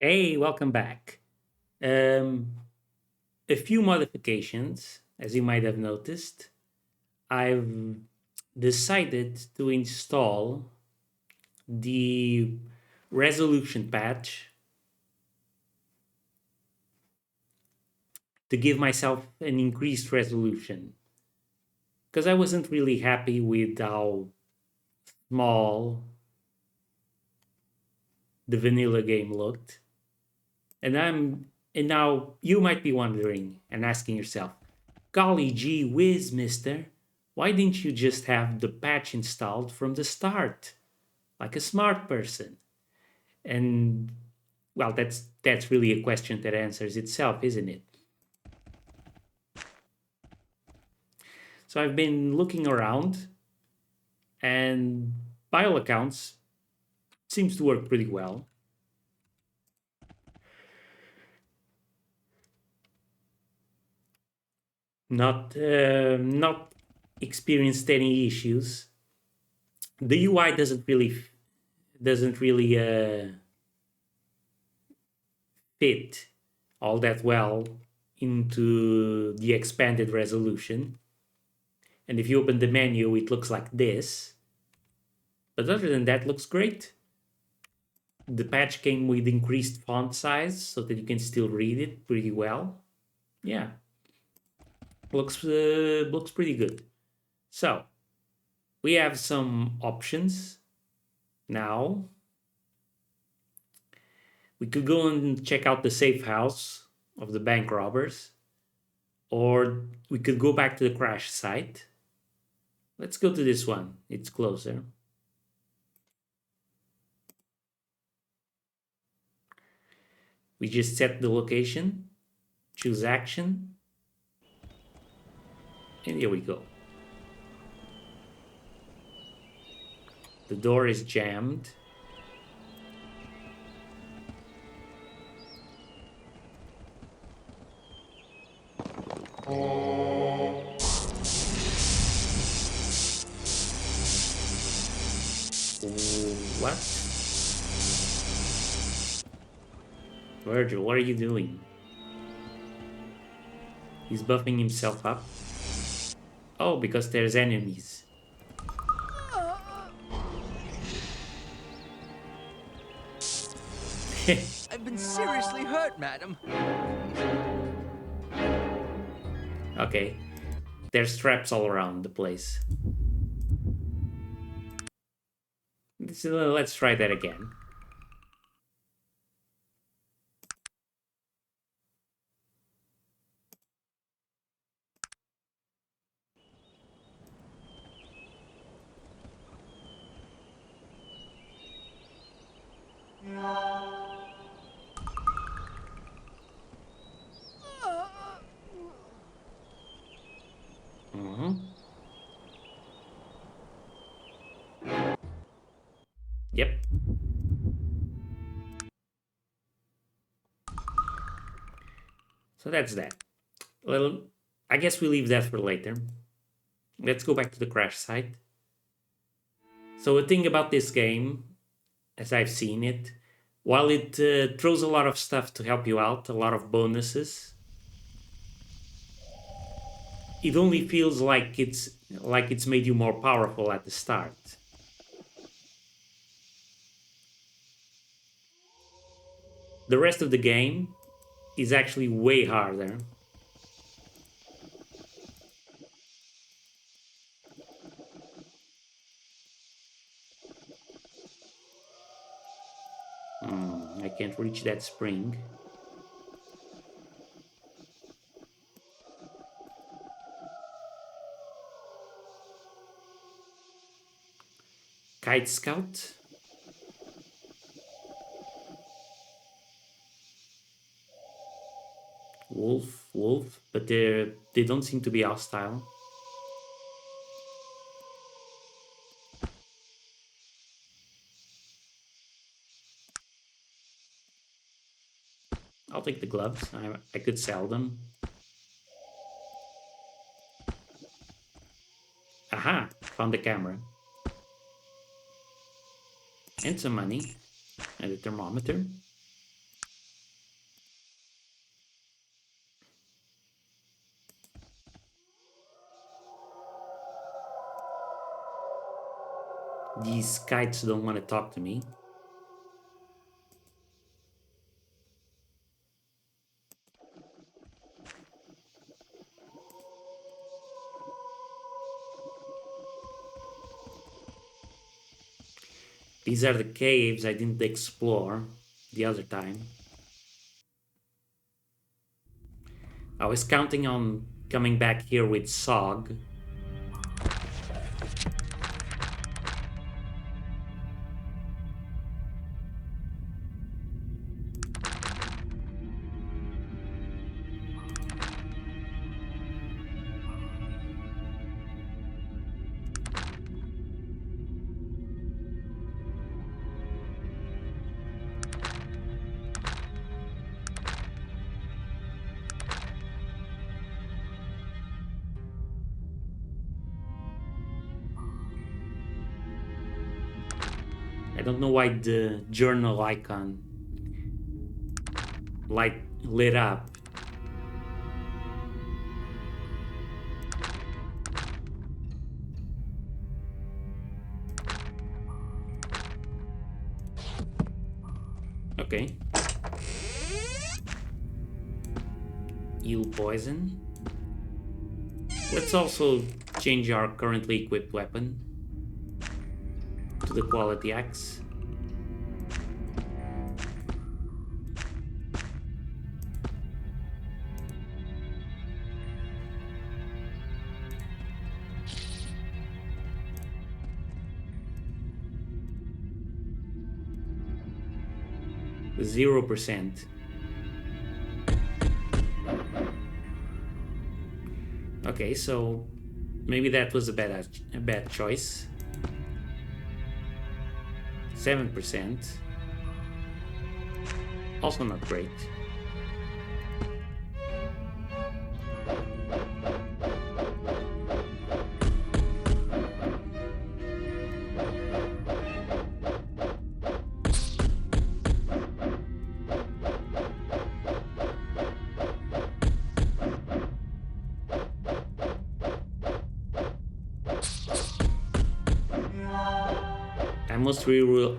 Hey, welcome back. Um, a few modifications, as you might have noticed. I've decided to install the resolution patch to give myself an increased resolution because I wasn't really happy with how small the vanilla game looked. And now you might be wondering and asking yourself, golly gee whiz, mister, why didn't you just have the patch installed from the start, like a smart person? And well, that's really a question that answers itself, isn't it? So I've been looking around, and by all accounts, it seems to work pretty well. Not experienced any issues. The UI doesn't really fit all that well into the expanded resolution. And if you open the menu, it looks like this. But other than that, looks great. The patch came with increased font size so that you can still read it pretty well. Yeah, looks pretty good. So we have some options now. We could go and check out the safe house of the bank robbers, or we could go back to the crash site. Let's go to this one. It's closer. We just set the location, choose action, and here we go. The door is jammed. What? Virgil, what are you doing? He's buffing himself up. Oh, because there's enemies. I've been seriously hurt, madam. Okay. There's traps all around the place. Let's try that again. Mm-hmm. Yep. So that's that. Well, I guess we leave that for later. Let's go back to the crash site. So, a thing about this game, as I've seen it, while it throws a lot of stuff to help you out, a lot of bonuses, it only feels like it's made you more powerful at the start. The rest of the game is actually way harder. I can't reach that spring. Kite Scout. Wolf, but they don't seem to be hostile. I'll take the gloves. I could sell them. Aha! Found the camera. And some money. And a thermometer. These kites don't want to talk to me. These are the caves I didn't explore the other time. I was counting on coming back here with Sog. I don't know why the journal icon lit up. Okay. Eel poison. Let's also change our currently equipped weapon to the quality axe. The 0%. Okay, so maybe that was a bad choice. 7%. Also not great.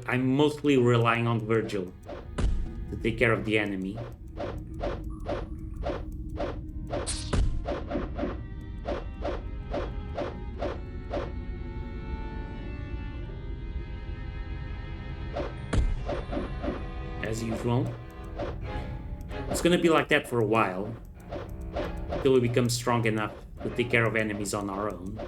I'm mostly relying on Virgil to take care of the enemy. As usual. It's gonna be like that for a while, until we become strong enough to take care of enemies on our own.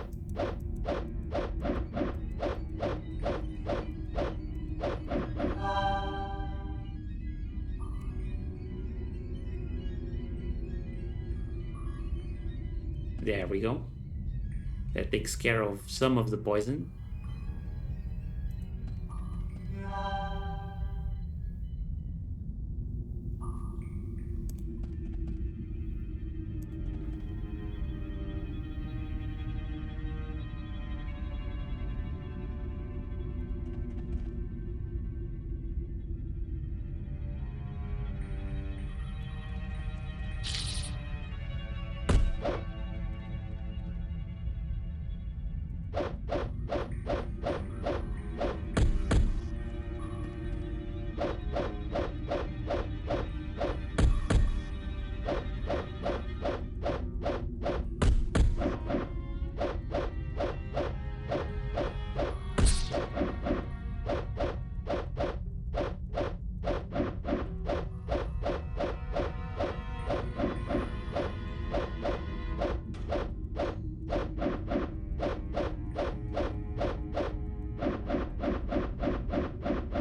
There we go. That takes care of some of the poison.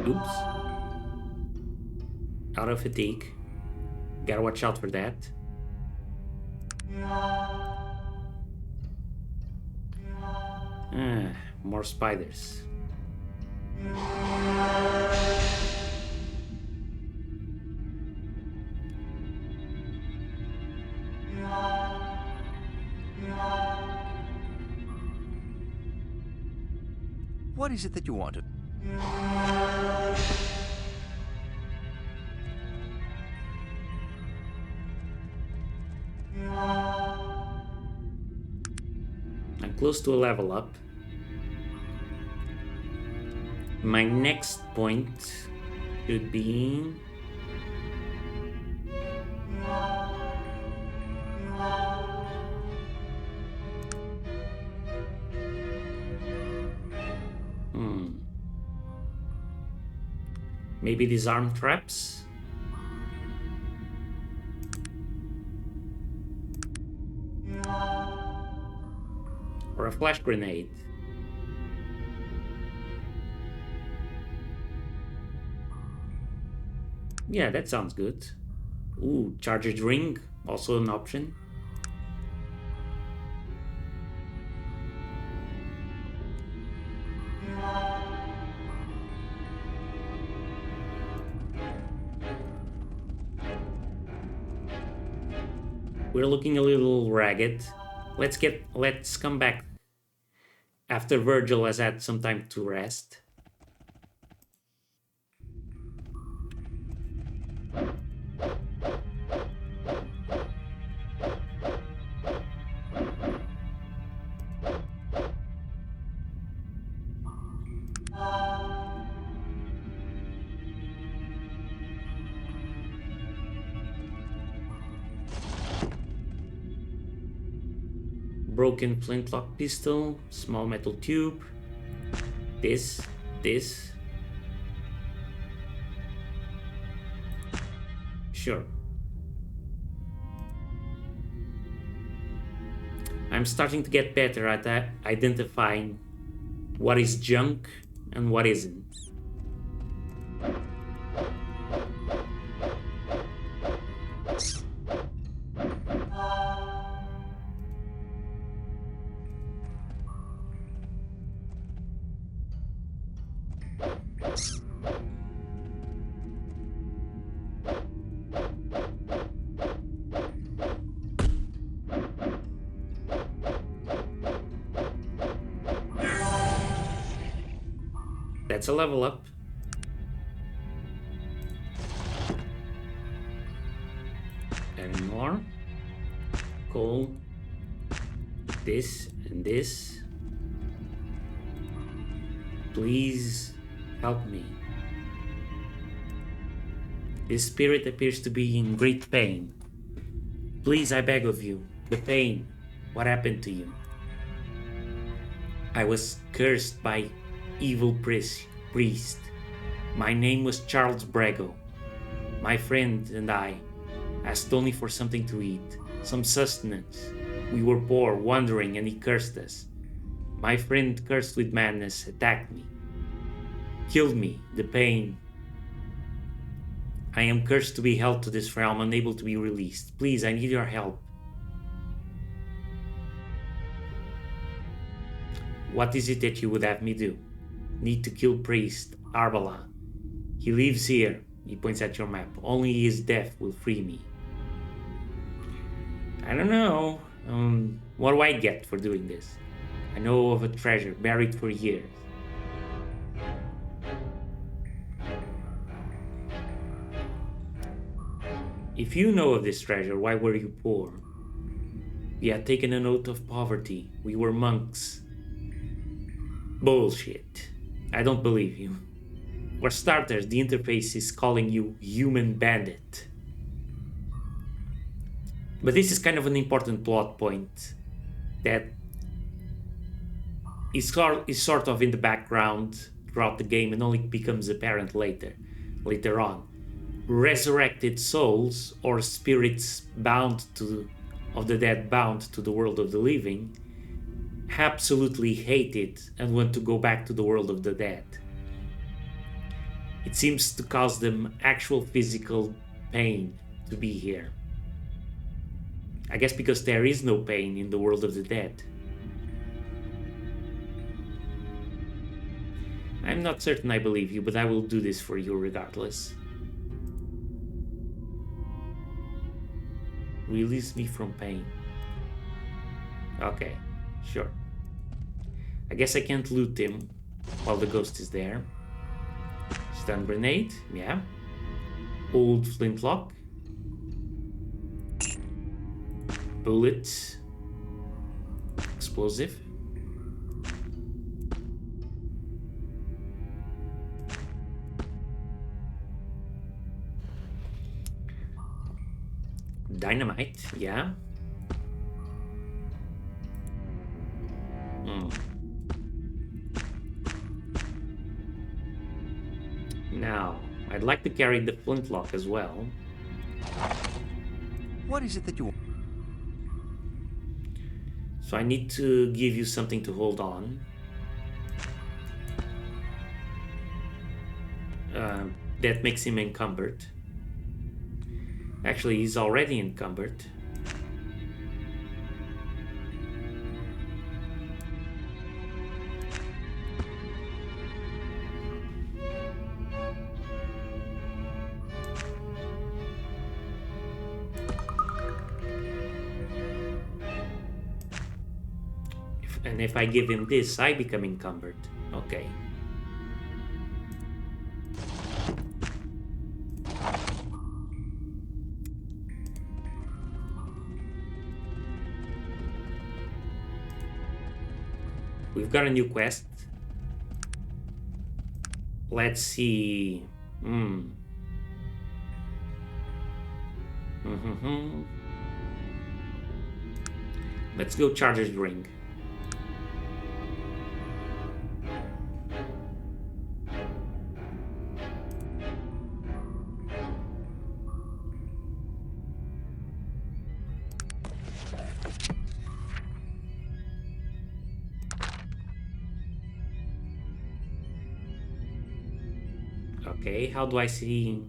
Oops. Out of fatigue. Gotta watch out for that. More spiders. What is it that you wanted? I'm close to a level up. My next point should be... maybe disarm traps? Or a flash grenade? Yeah, that sounds good. Ooh, charged ring, also an option. We're looking a little ragged. Let's come back after Virgil has had some time to rest. Broken flintlock pistol, small metal tube. This. Sure. I'm starting to get better at identifying what is junk and what isn't. That's a level up. And more. Coal. This and this. Please help me. This spirit appears to be in great pain. Please, I beg of you. The pain. What happened to you? I was cursed by evil priest. My name was Charles Brago. My friend and I asked only for something to eat, some sustenance. We were poor, wandering, and he cursed us. My friend, cursed with madness, attacked me, killed me. The pain. I am cursed to be held to this realm, unable to be released. Please, I need your help. What is it that you would have me do? Need to kill priest Arbala. He lives here. He points at your map. Only his death will free me. I don't know. What do I get for doing this? I know of a treasure buried for years. If you know of this treasure, why were you poor? We had taken an oath of poverty. We were monks. Bullshit. I don't believe you. For starters, the interface is calling you human bandit. But this is kind of an important plot point that is sort of in the background throughout the game and only becomes apparent later on. Resurrected souls or spirits of the dead bound to the world of the living absolutely hate it and want to go back to the world of the dead. It seems to cause them actual physical pain to be here. I guess because there is no pain in the world of the dead. I'm not certain I believe you, but I will do this for you regardless. Release me from pain. Okay, sure. I guess I can't loot him while the ghost is there. Stun grenade, yeah. Old flintlock. Bullets. Explosive. Dynamite, yeah. Now, I'd like to carry the flintlock as well. What is it that you want? So I need to give you something to hold on. That makes him encumbered. Actually, he's already encumbered. And if I give him this, I become encumbered. Okay. We've got a new quest. Let's see. Let's go Charger's Ring. Okay, how do I see?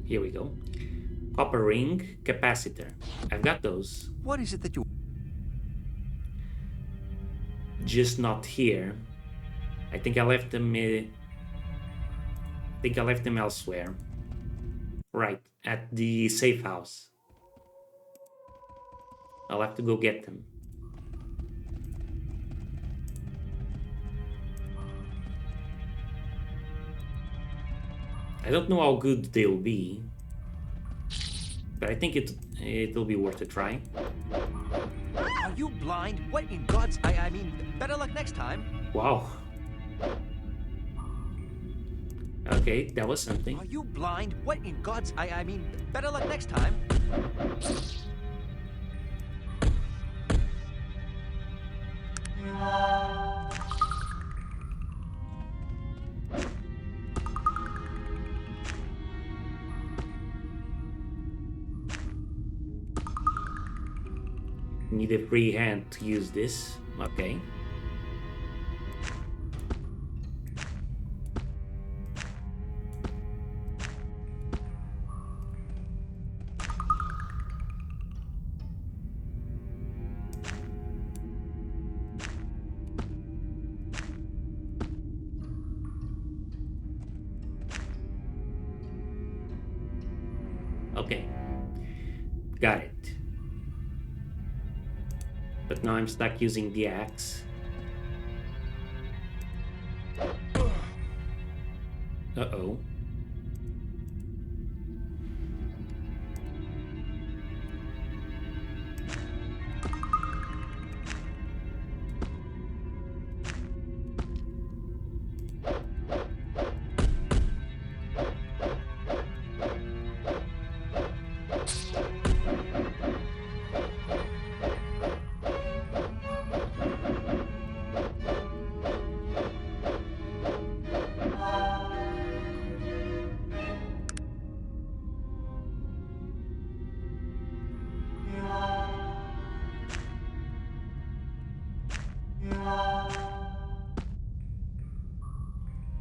Here we go. Copper ring, capacitor. I've got those. What is it that you... Just not here. I think I left them. Elsewhere. Right, at the safe house. I'll have to go get them. I don't know how good they'll be, but I think it'll be worth a try. Are you blind? What in God's... I mean, better luck next time. Wow. Okay, that was something. Are you blind? What in God's... I mean, better luck next time. Need a free hand to use this. Okay. Okay. Got it. But now I'm stuck using the axe. Uh-oh.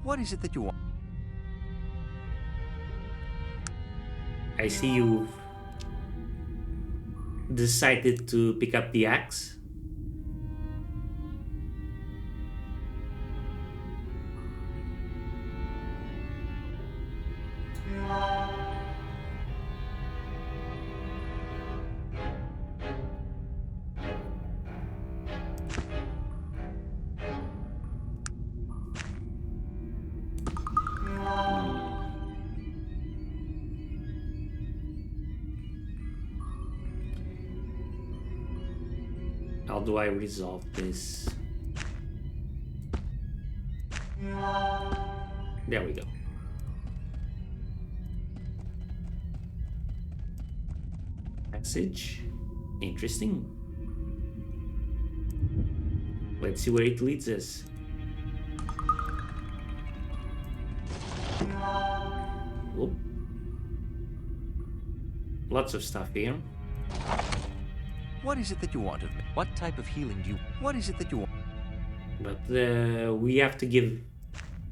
What is it that you want? I see you've decided to pick up the axe. How do I resolve this? There we go. Passage. Interesting. Let's see where it leads us. Whoop. Lots of stuff here. What is it that you want of me? What type of healing do you... What is it that you want? But we have to give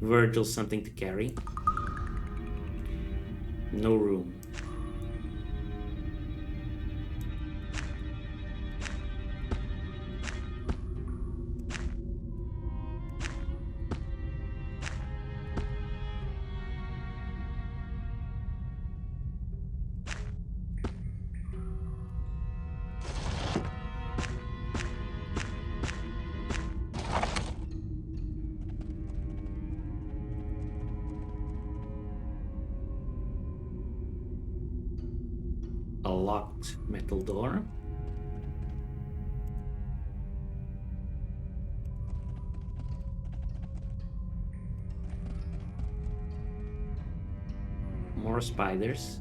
Virgil something to carry. No room. A locked metal door. More spiders.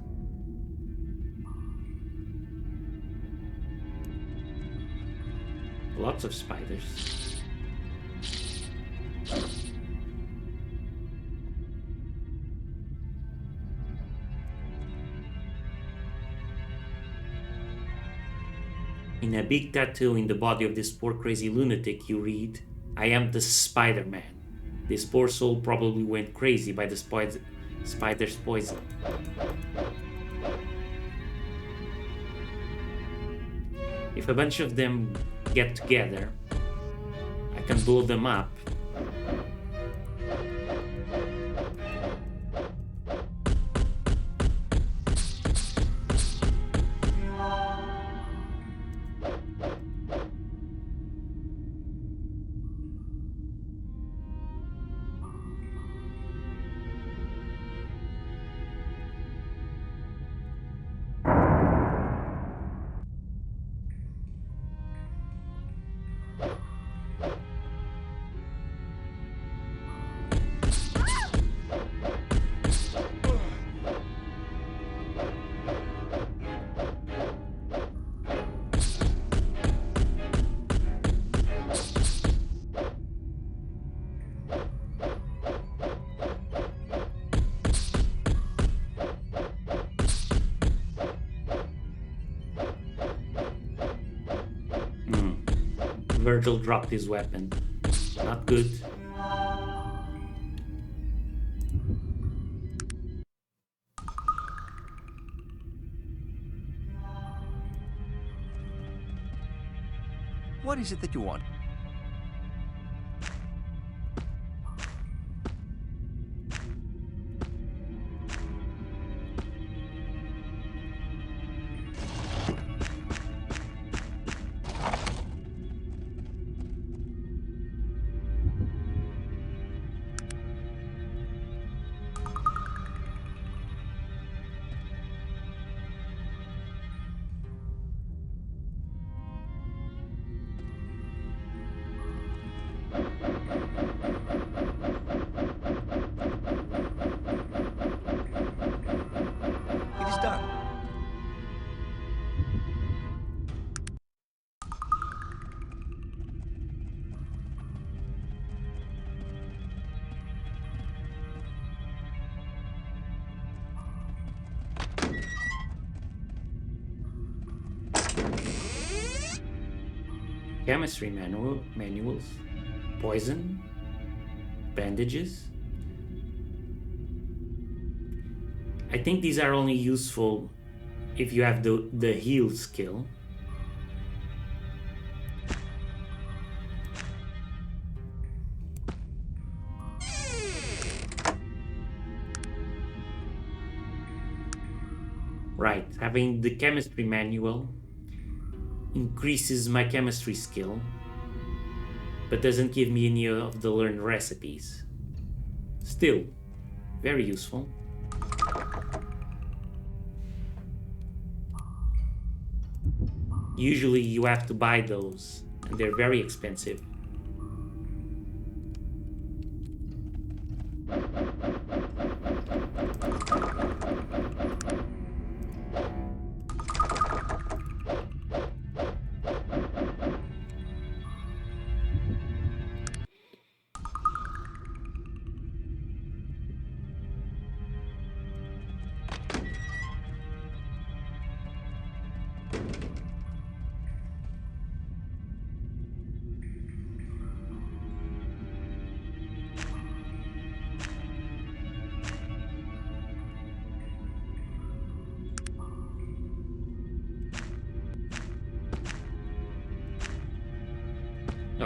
Lots of spiders. In a big tattoo in the body of this poor crazy lunatic, you read, "I am the Spider-Man. This poor soul probably went crazy by the spider's poison." If a bunch of them get together, I can blow them up. Virgil dropped his weapon. Not good. What is it that you want? It is done. Chemistry manuals, poison, bandages. I think these are only useful if you have the heal skill. Right, having the chemistry manual increases my chemistry skill, but doesn't give me any of the learned recipes. Still, very useful. Usually you have to buy those, and they're very expensive.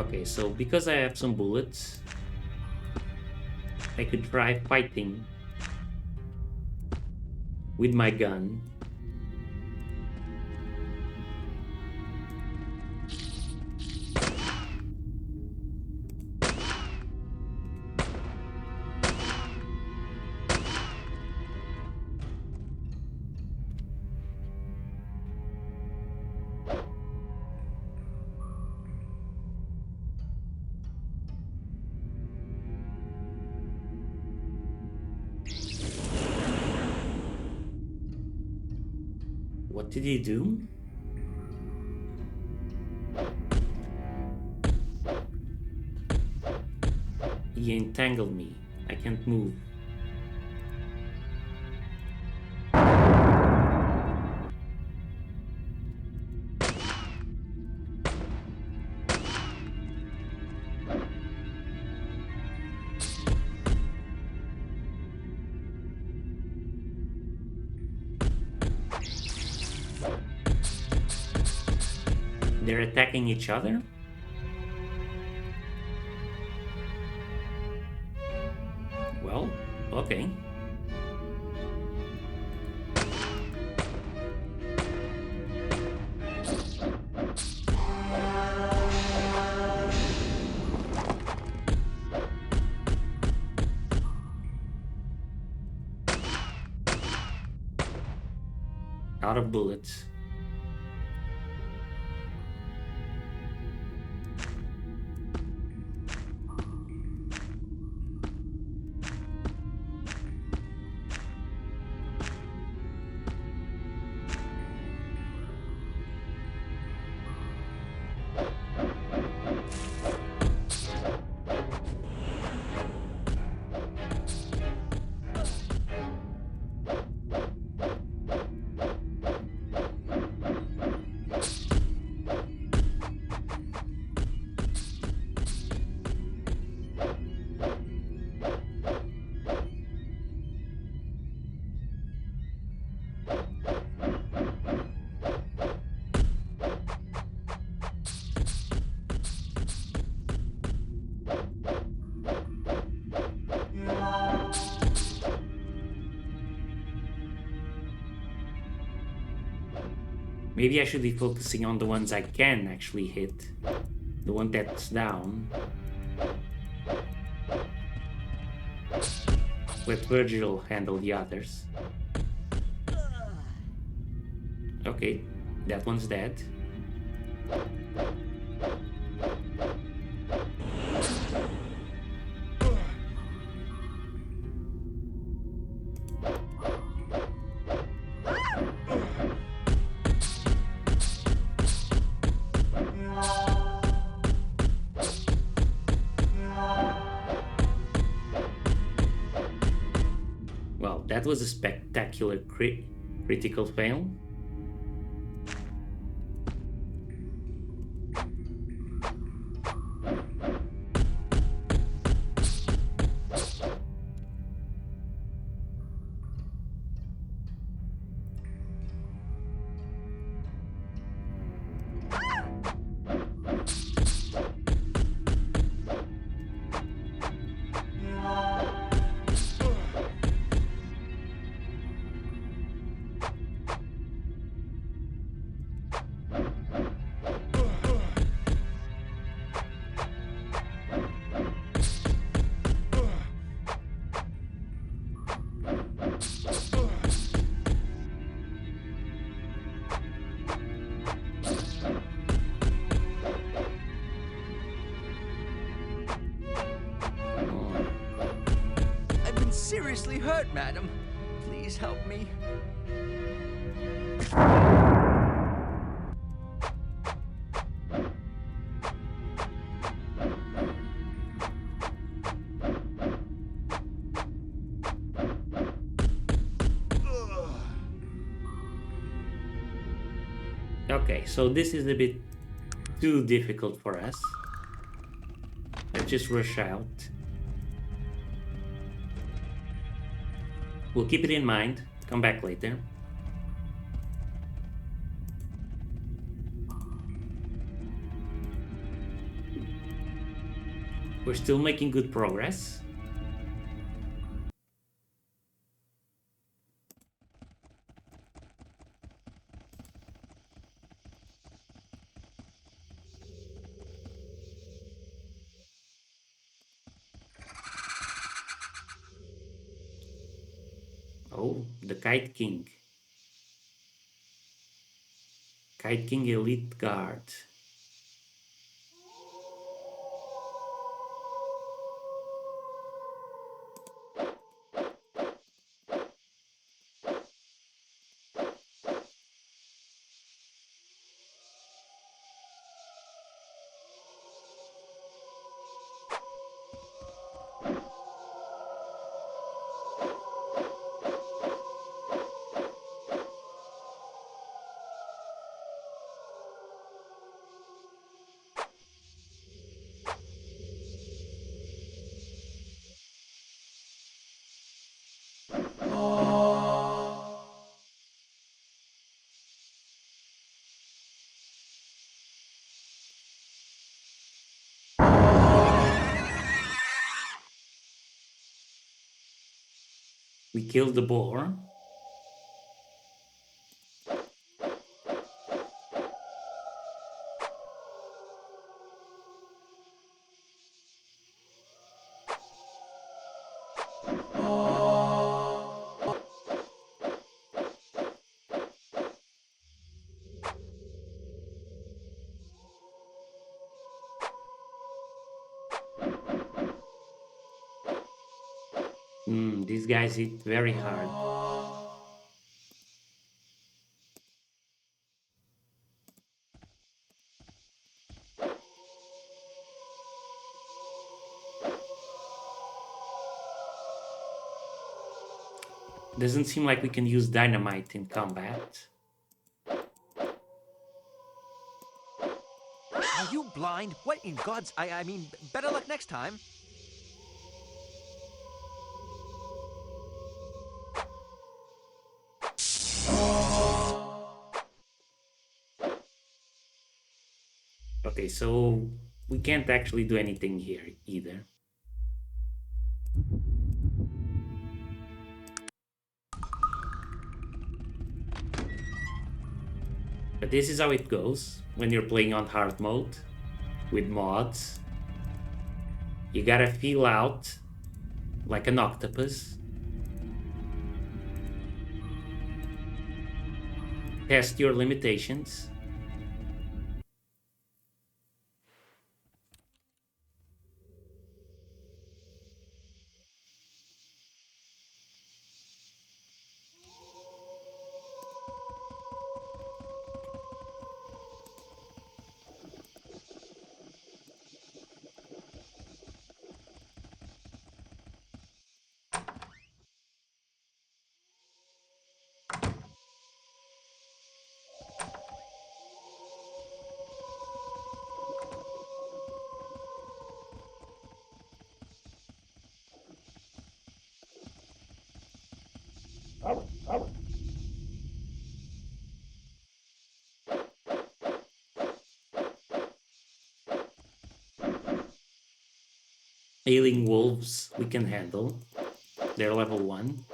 Okay, so because I have some bullets, I could try fighting with my gun. What did he do? He entangled me. I can't move. They're attacking each other? Well, okay. Out of bullets. Maybe I should be focusing on the ones I can actually hit. The one that's down. Let Virgil handle the others. Okay, that one's dead. Well, that was a spectacular critical fail. I've been seriously hurt, madam. Please help me. Okay, so this is a bit too difficult for us. Let's just rush out. We'll keep it in mind. Come back later. We're still making good progress. Oh, the Kite King. Kite King Elite Guard. We killed the boar. These guys hit very hard. Doesn't seem like we can use dynamite in combat. Are you blind? What in God's... I mean, better luck next time. Okay, so we can't actually do anything here either. But this is how it goes when you're playing on hard mode with mods. You gotta feel out like an octopus. Test your limitations. Ailing wolves we can handle. They're level 1.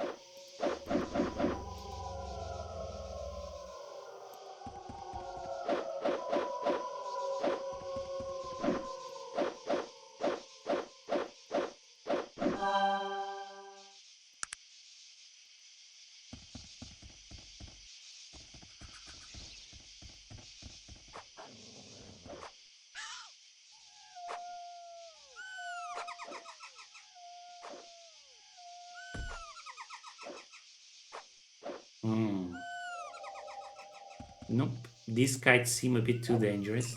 Nope, these kites seem a bit too dangerous.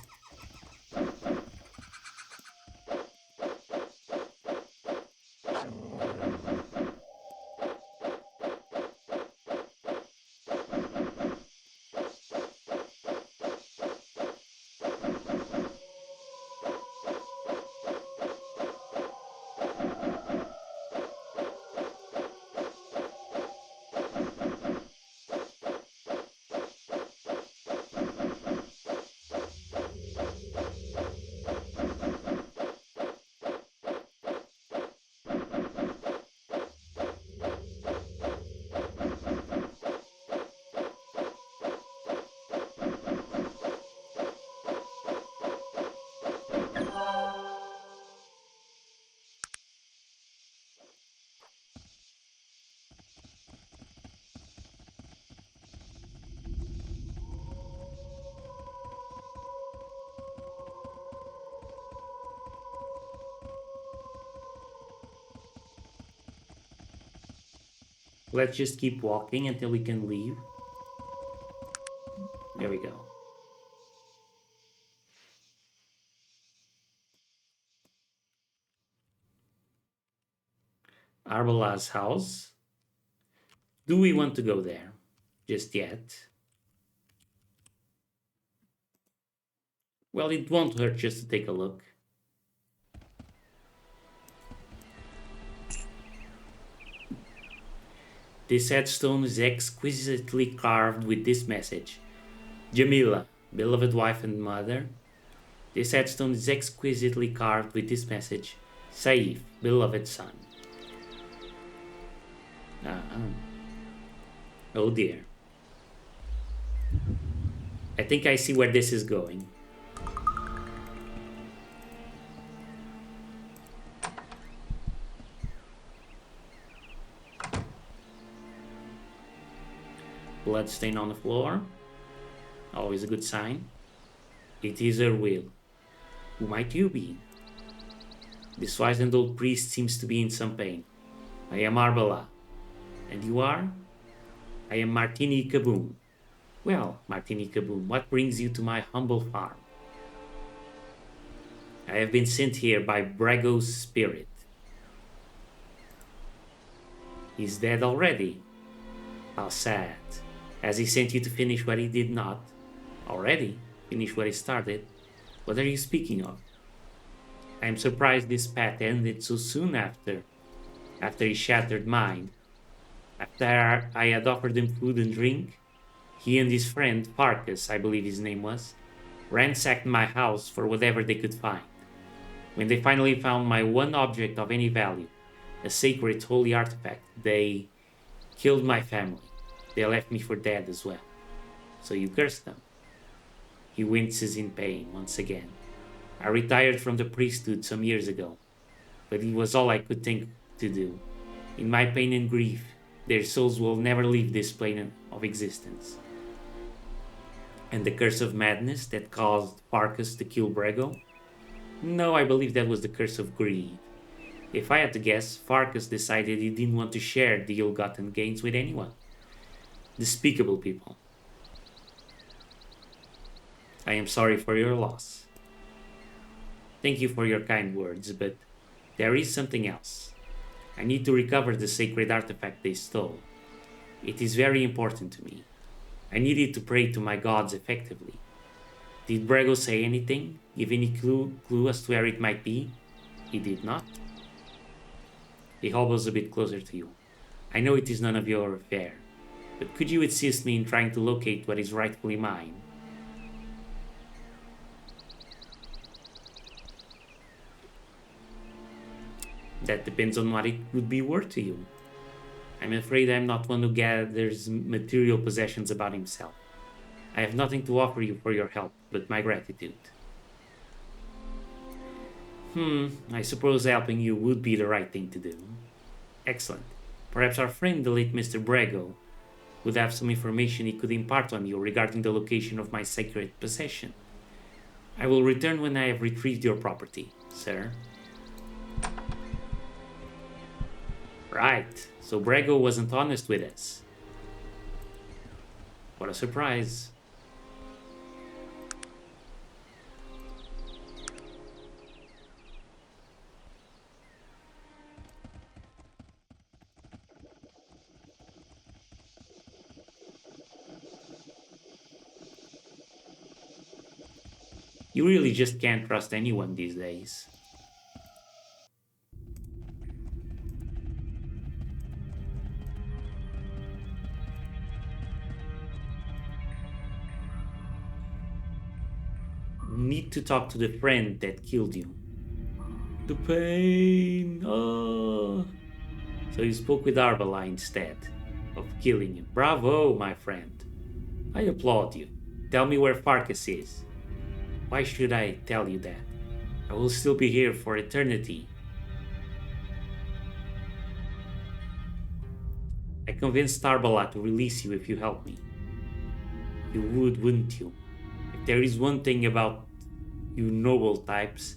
Let's just keep walking until we can leave. There we go. Arbala's house. Do we want to go there? Just yet? Well, it won't hurt just to take a look. This headstone is exquisitely carved with this message. Jamila, beloved wife and mother. This headstone is exquisitely carved with this message. Saif, beloved son. Oh dear. I think I see where this is going. Blood stain on the floor. Always a good sign. It is her will. Who might you be? This wizened old priest seems to be in some pain. I am Arbala. And you are? I am Martini Kaboom. Well, Martini Kaboom, what brings you to my humble farm? I have been sent here by Brago's spirit. He's dead already. How sad. Has he sent you to finish what he did not? Already? Finish what he started? What are you speaking of? I am surprised this path ended so soon after his shattered mind. After I had offered him food and drink, he and his friend, Farkas, I believe his name was, ransacked my house for whatever they could find. When they finally found my one object of any value, a sacred holy artifact, they killed my family. They left me for dead as well. So you cursed them. He winces in pain once again. I retired from the priesthood some years ago, but it was all I could think to do. In my pain and grief, their souls will never leave this plane of existence. And the curse of madness that caused Farkas to kill Brago? No, I believe that was the curse of greed. If I had to guess, Farkas decided he didn't want to share the ill-gotten gains with anyone. Despicable people. I am sorry for your loss. Thank you for your kind words, but there is something else. I need to recover the sacred artifact they stole. It is very important to me. I needed to pray to my gods effectively. Did Brago say anything? Give any clue as to where it might be? He did not. He hobbles a bit closer to you. I know it is none of your affair, but could you assist me in trying to locate what is rightfully mine? That depends on what it would be worth to you. I'm afraid I'm not one who gathers material possessions about himself. I have nothing to offer you for your help, but my gratitude. I suppose helping you would be the right thing to do. Excellent. Perhaps our friend, the late Mr. Brago, would have some information he could impart on you regarding the location of my sacred possession. I will return when I have retrieved your property, sir. Right, so Brago wasn't honest with us. What a surprise. You really just can't trust anyone these days. Need to talk to the friend that killed you. The pain. Oh. So you spoke with Arbala instead of killing him. Bravo, my friend. I applaud you. Tell me where Farkas is. Why should I tell you that? I will still be here for eternity. I convinced Arbala to release you if you help me. You would, wouldn't you? If there is one thing about you noble types,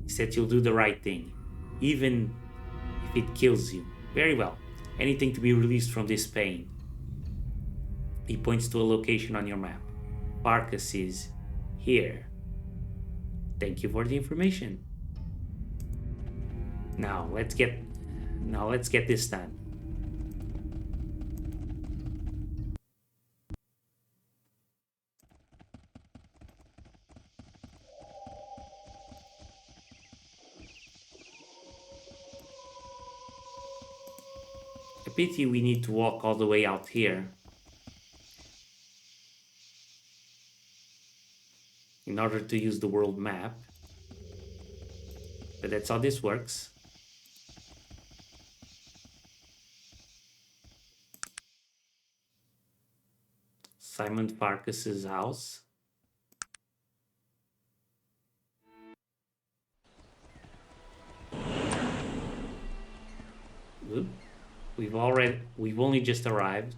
it's that you'll do the right thing, even if it kills you. Very well. Anything to be released from this pain. He points to a location on your map. Farkas is here. Thank you for the information. Now let's get this done. A pity we need to walk all the way out here in order to use the world map. But that's how this works. Simon Farkas's house. Oop. We've only just arrived.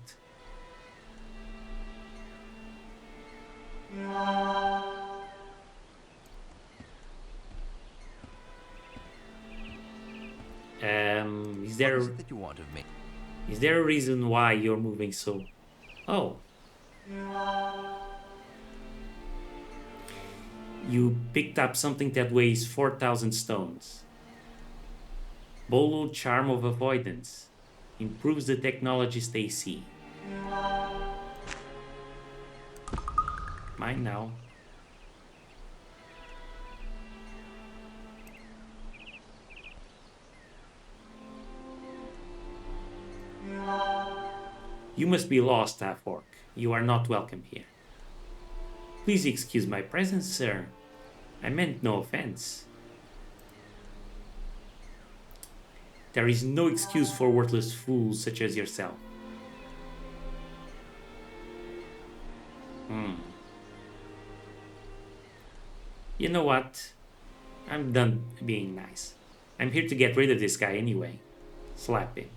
Is there What is it that you want of me? Is there a reason why you're moving so? Oh. You picked up something that weighs 4,000 stones. Bolo Charm of Avoidance. Improves the technologist AC. Mine now. You must be lost, half-orc. You are not welcome here. Please excuse my presence, sir. I meant no offense. There is no excuse for worthless fools such as yourself. You know what? I'm done being nice. I'm here to get rid of this guy anyway. Slap him.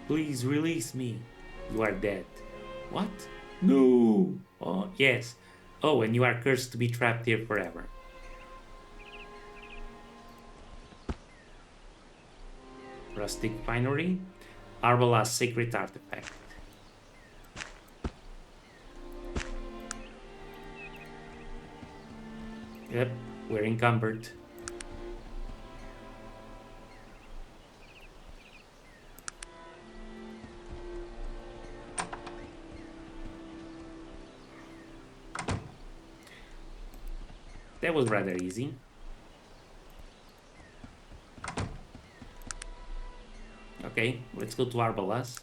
Please release me. You are dead. What? No. Oh, yes. Oh, and you are cursed to be trapped here forever. Rustic finery. Arbala's sacred artifact. Yep, we're encumbered. That was rather easy. Okay, let's go to Arbalas.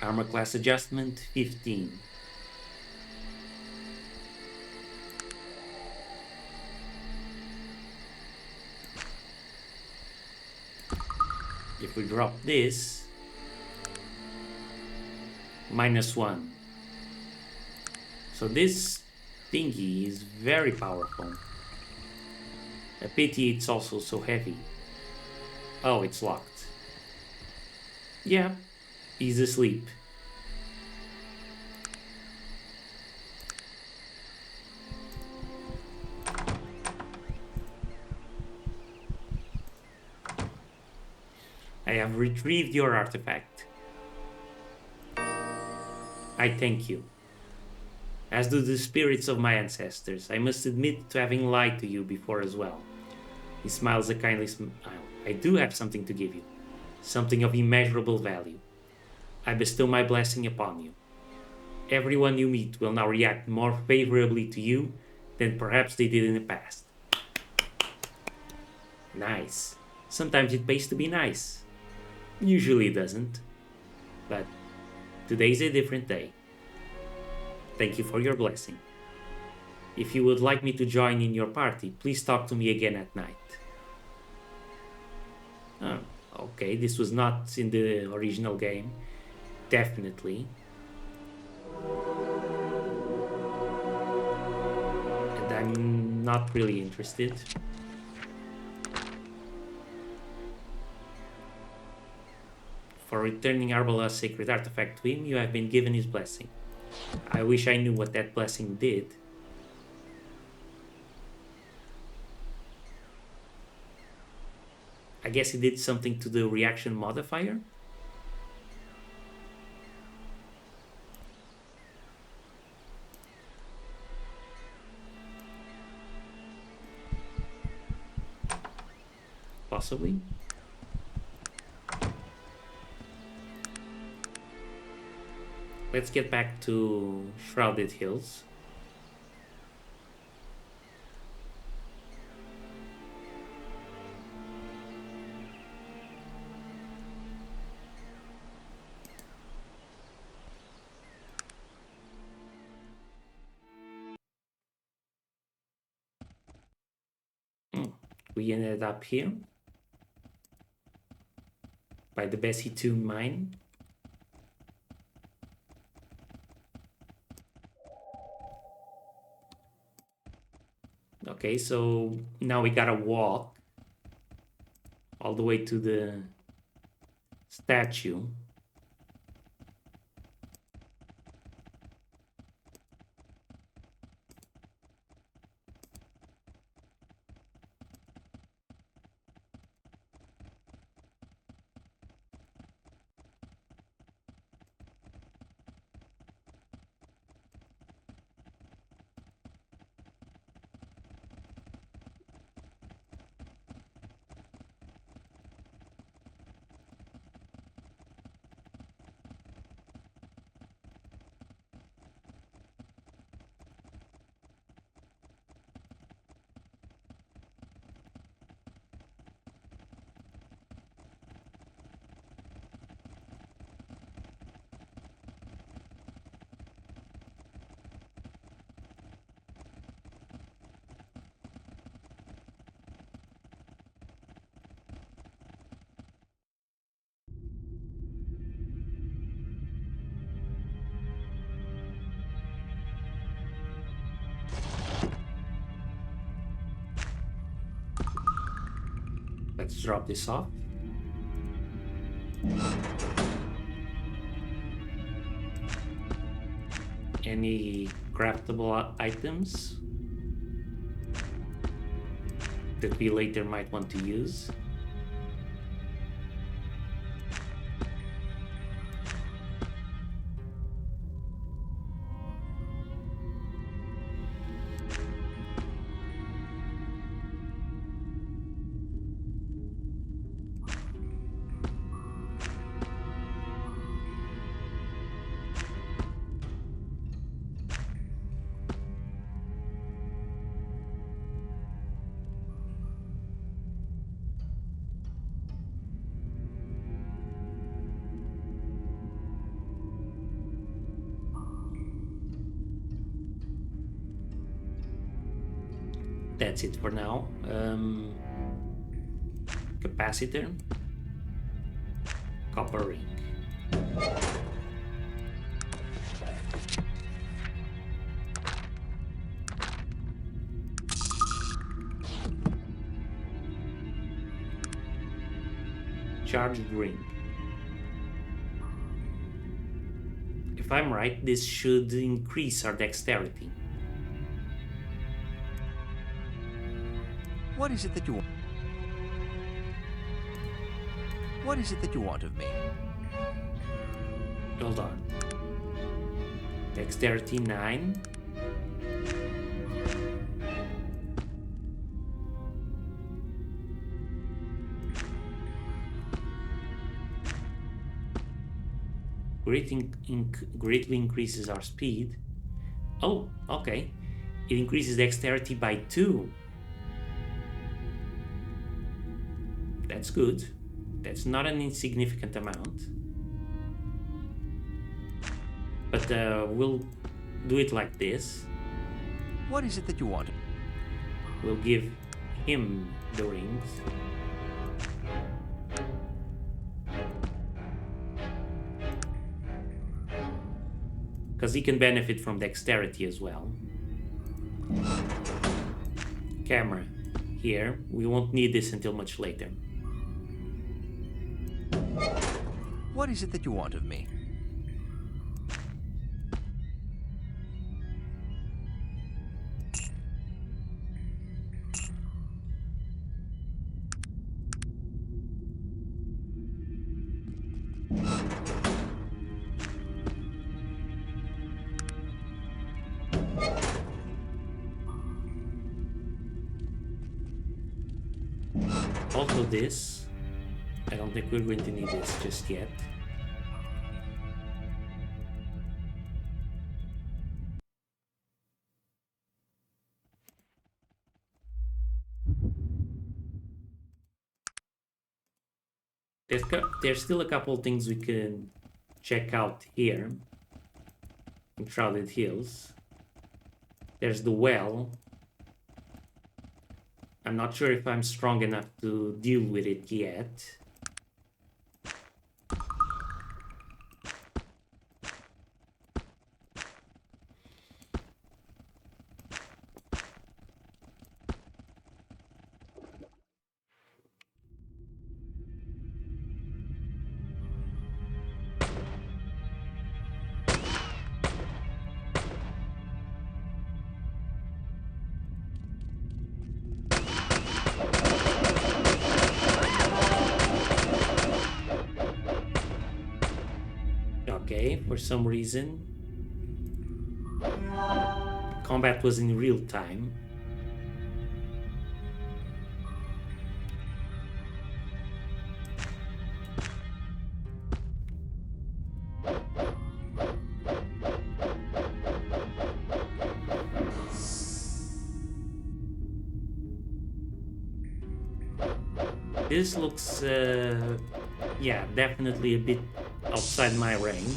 Armor class adjustment 15. If we drop this, -1. So this thingy is very powerful. A pity it's also so heavy. Oh, it's locked. Yeah, he's asleep. I have retrieved your artifact. I thank you. As do the spirits of my ancestors. I must admit to having lied to you before as well. He smiles a kindly smile. I do have something to give you. Something of immeasurable value. I bestow my blessing upon you. Everyone you meet will now react more favorably to you than perhaps they did in the past. Nice. Sometimes it pays to be nice. Usually it doesn't. But today's a different day. Thank you for your blessing. If you would like me to join in your party, please talk to me again at night. Oh, okay, this was not in the original game. Definitely. And not really interested. For returning Arbala's sacred artifact to him, you have been given his blessing. I wish I knew what that blessing did. I guess it did something to the reaction modifier. Possibly. Let's get back to Shrouded Hills. We ended up here by the Bessie Tomb mine. Okay, so now we gotta walk all the way to the statue. Let's drop this off. Any craftable items that we later might want to use. That's it for now. Capacitor. Copper ring. Charged ring. If I'm right, this should increase our dexterity. What is it that you want? What is it that you want of me? Hold on. Dexterity 9. Greatly increases our speed. Oh, okay. It increases dexterity by 2. That's good. That's not an insignificant amount. But we'll do it like this. What is it that you want? We'll give him the rings. Because he can benefit from dexterity as well. camera here. We won't need this until much later. What is it that you want of me? Also this, I don't think we're going to need this just yet. There's still a couple things we can check out here in Shrouded Hills. There's the well. I'm not sure if I'm strong enough to deal with it yet. Okay, for some reason combat was in real time. This looks yeah, definitely a bit outside my range.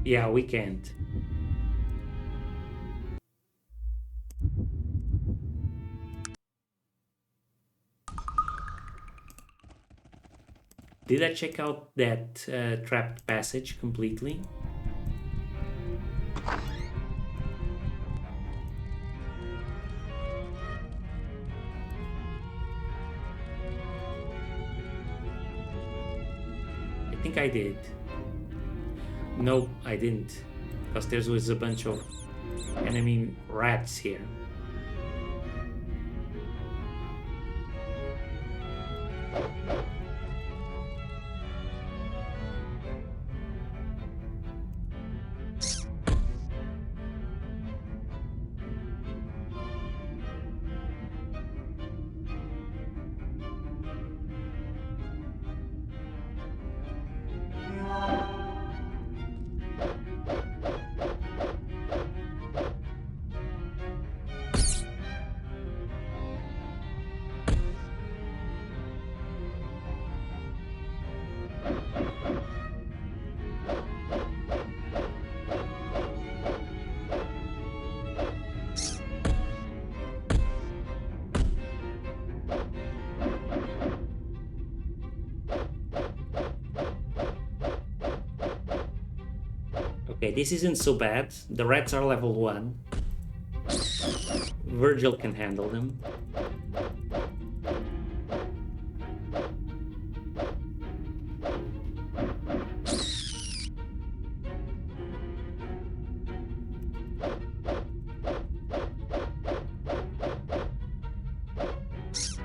Yeah, we can't. Did I check out that trapped passage completely? I think I did. No, I didn't. Because there was a bunch of enemy rats here. Okay, this isn't so bad. The rats are level 1. Virgil can handle them.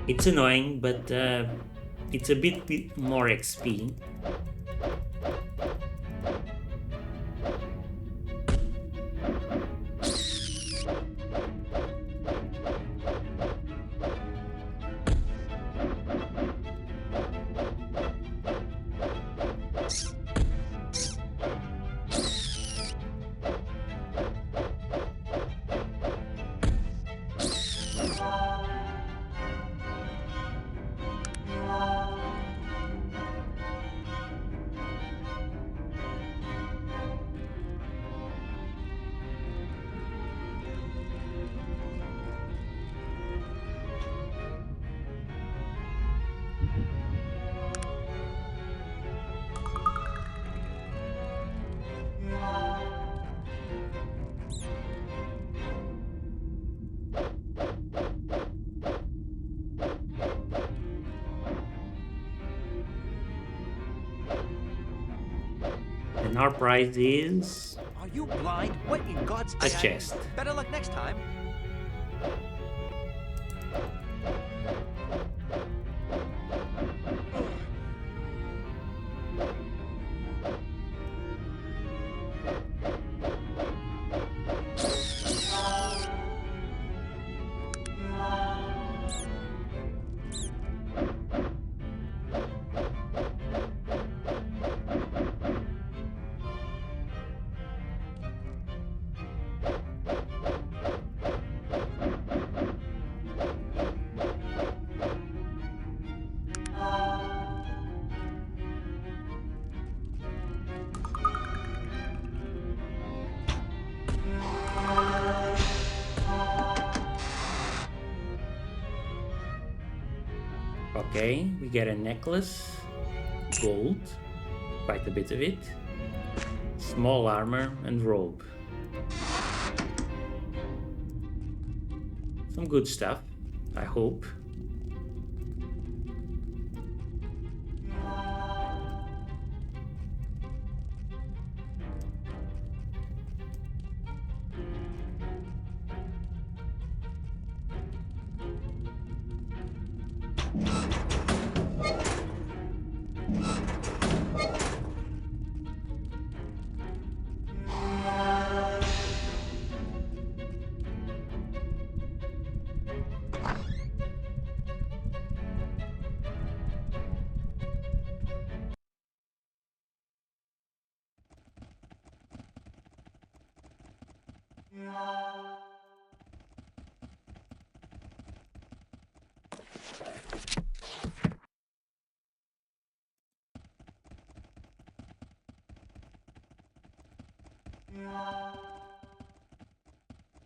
It's annoying, but it's a bit more XP. And our prize is Are you blind? What in God's... a chest. Better luck next time. Okay, we get a necklace, gold, quite a bit of it, small armor, and robe. Some good stuff, I hope.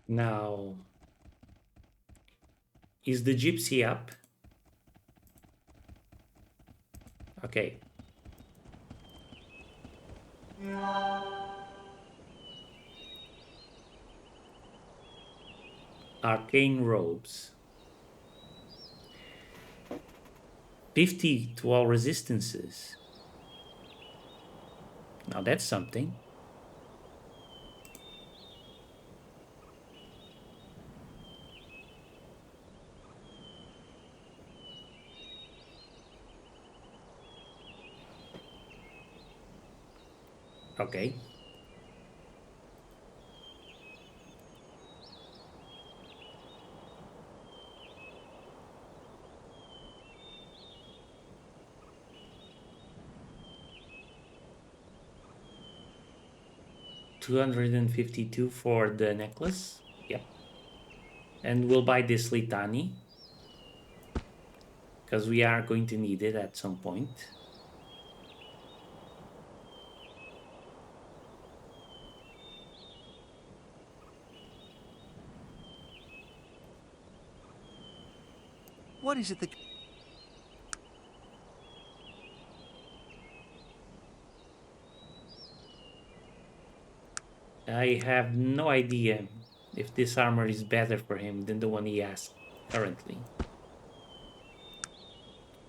Now, is the gypsy up? Okay. Arcane robes. 50 to all resistances. Now that's something. Okay. $252 for the necklace. Yep. And we'll buy this litani, because we are going to need it at some point. What is it that... I have no idea if this armor is better for him than the one he has currently.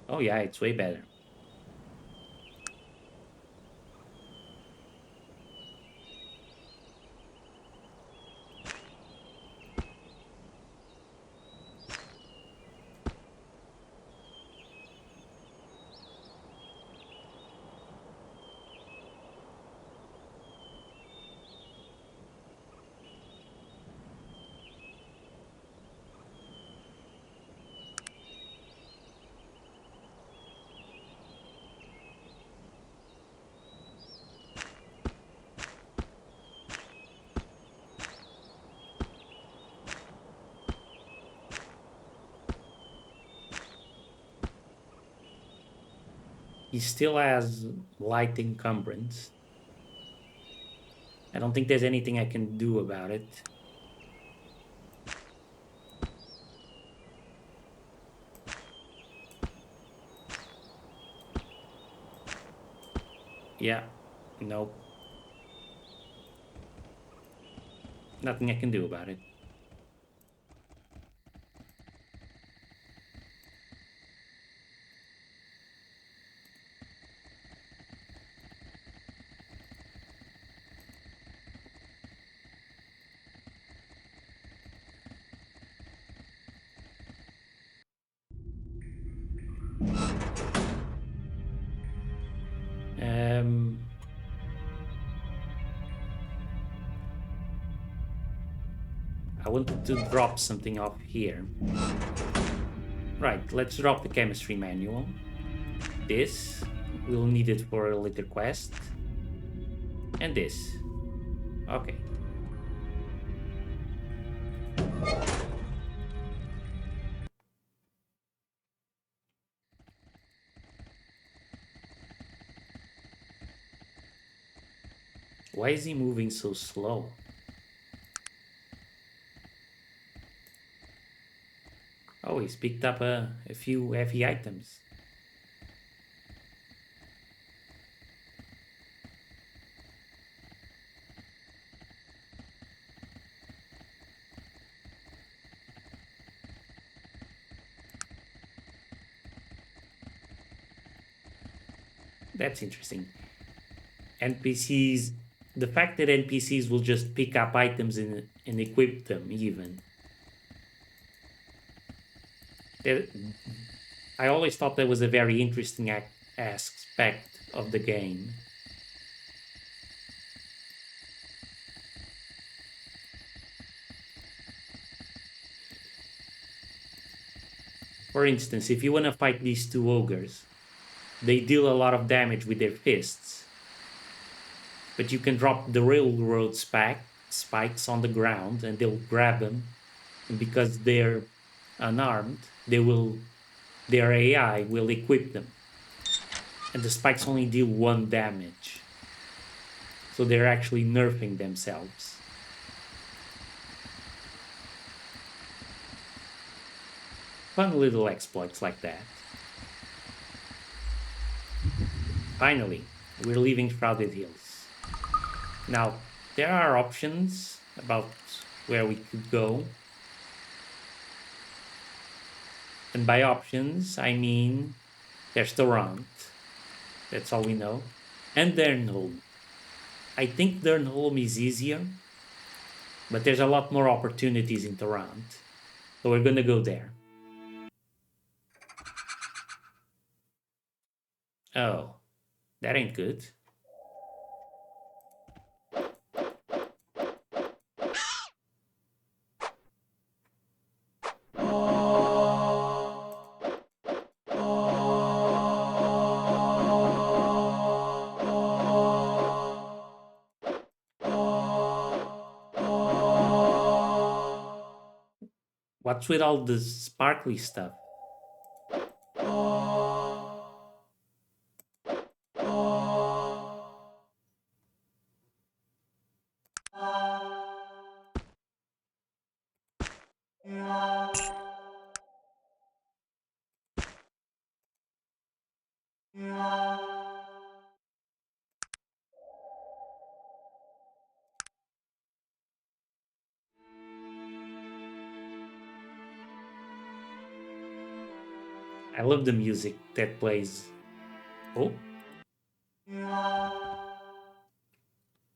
Oh yeah, it's way better. He still has light encumbrance. I don't think there's anything I can do about it. Yeah, nope. Nothing I can do about it. Um, I wanted to drop something off here. Right, let's drop the chemistry manual. This, we'll need it for a later quest. And this. Okay. Why is he moving so slow? Oh, he's picked up a few heavy items. That's interesting. NPCs, the fact that NPCs will just pick up items and equip them, even. I always thought that was a very interesting aspect of the game. For instance, if you want to fight these two ogres, they deal a lot of damage with their fists. But you can drop the railroad spikes on the ground and they'll grab them. And because they're unarmed, their AI will equip them. And the spikes only deal 1 damage. So they're actually nerfing themselves. Fun little exploits like that. Finally, we're leaving Shrouded Hills. Now, there are options about where we could go. And by options, I mean there's Tarant. That's all we know. And Dernholm. I think Dernholm is easier, but there's a lot more opportunities in Tarant. So we're gonna go there. Oh, that ain't good. What's with all this sparkly stuff? I love the music that plays. Oh,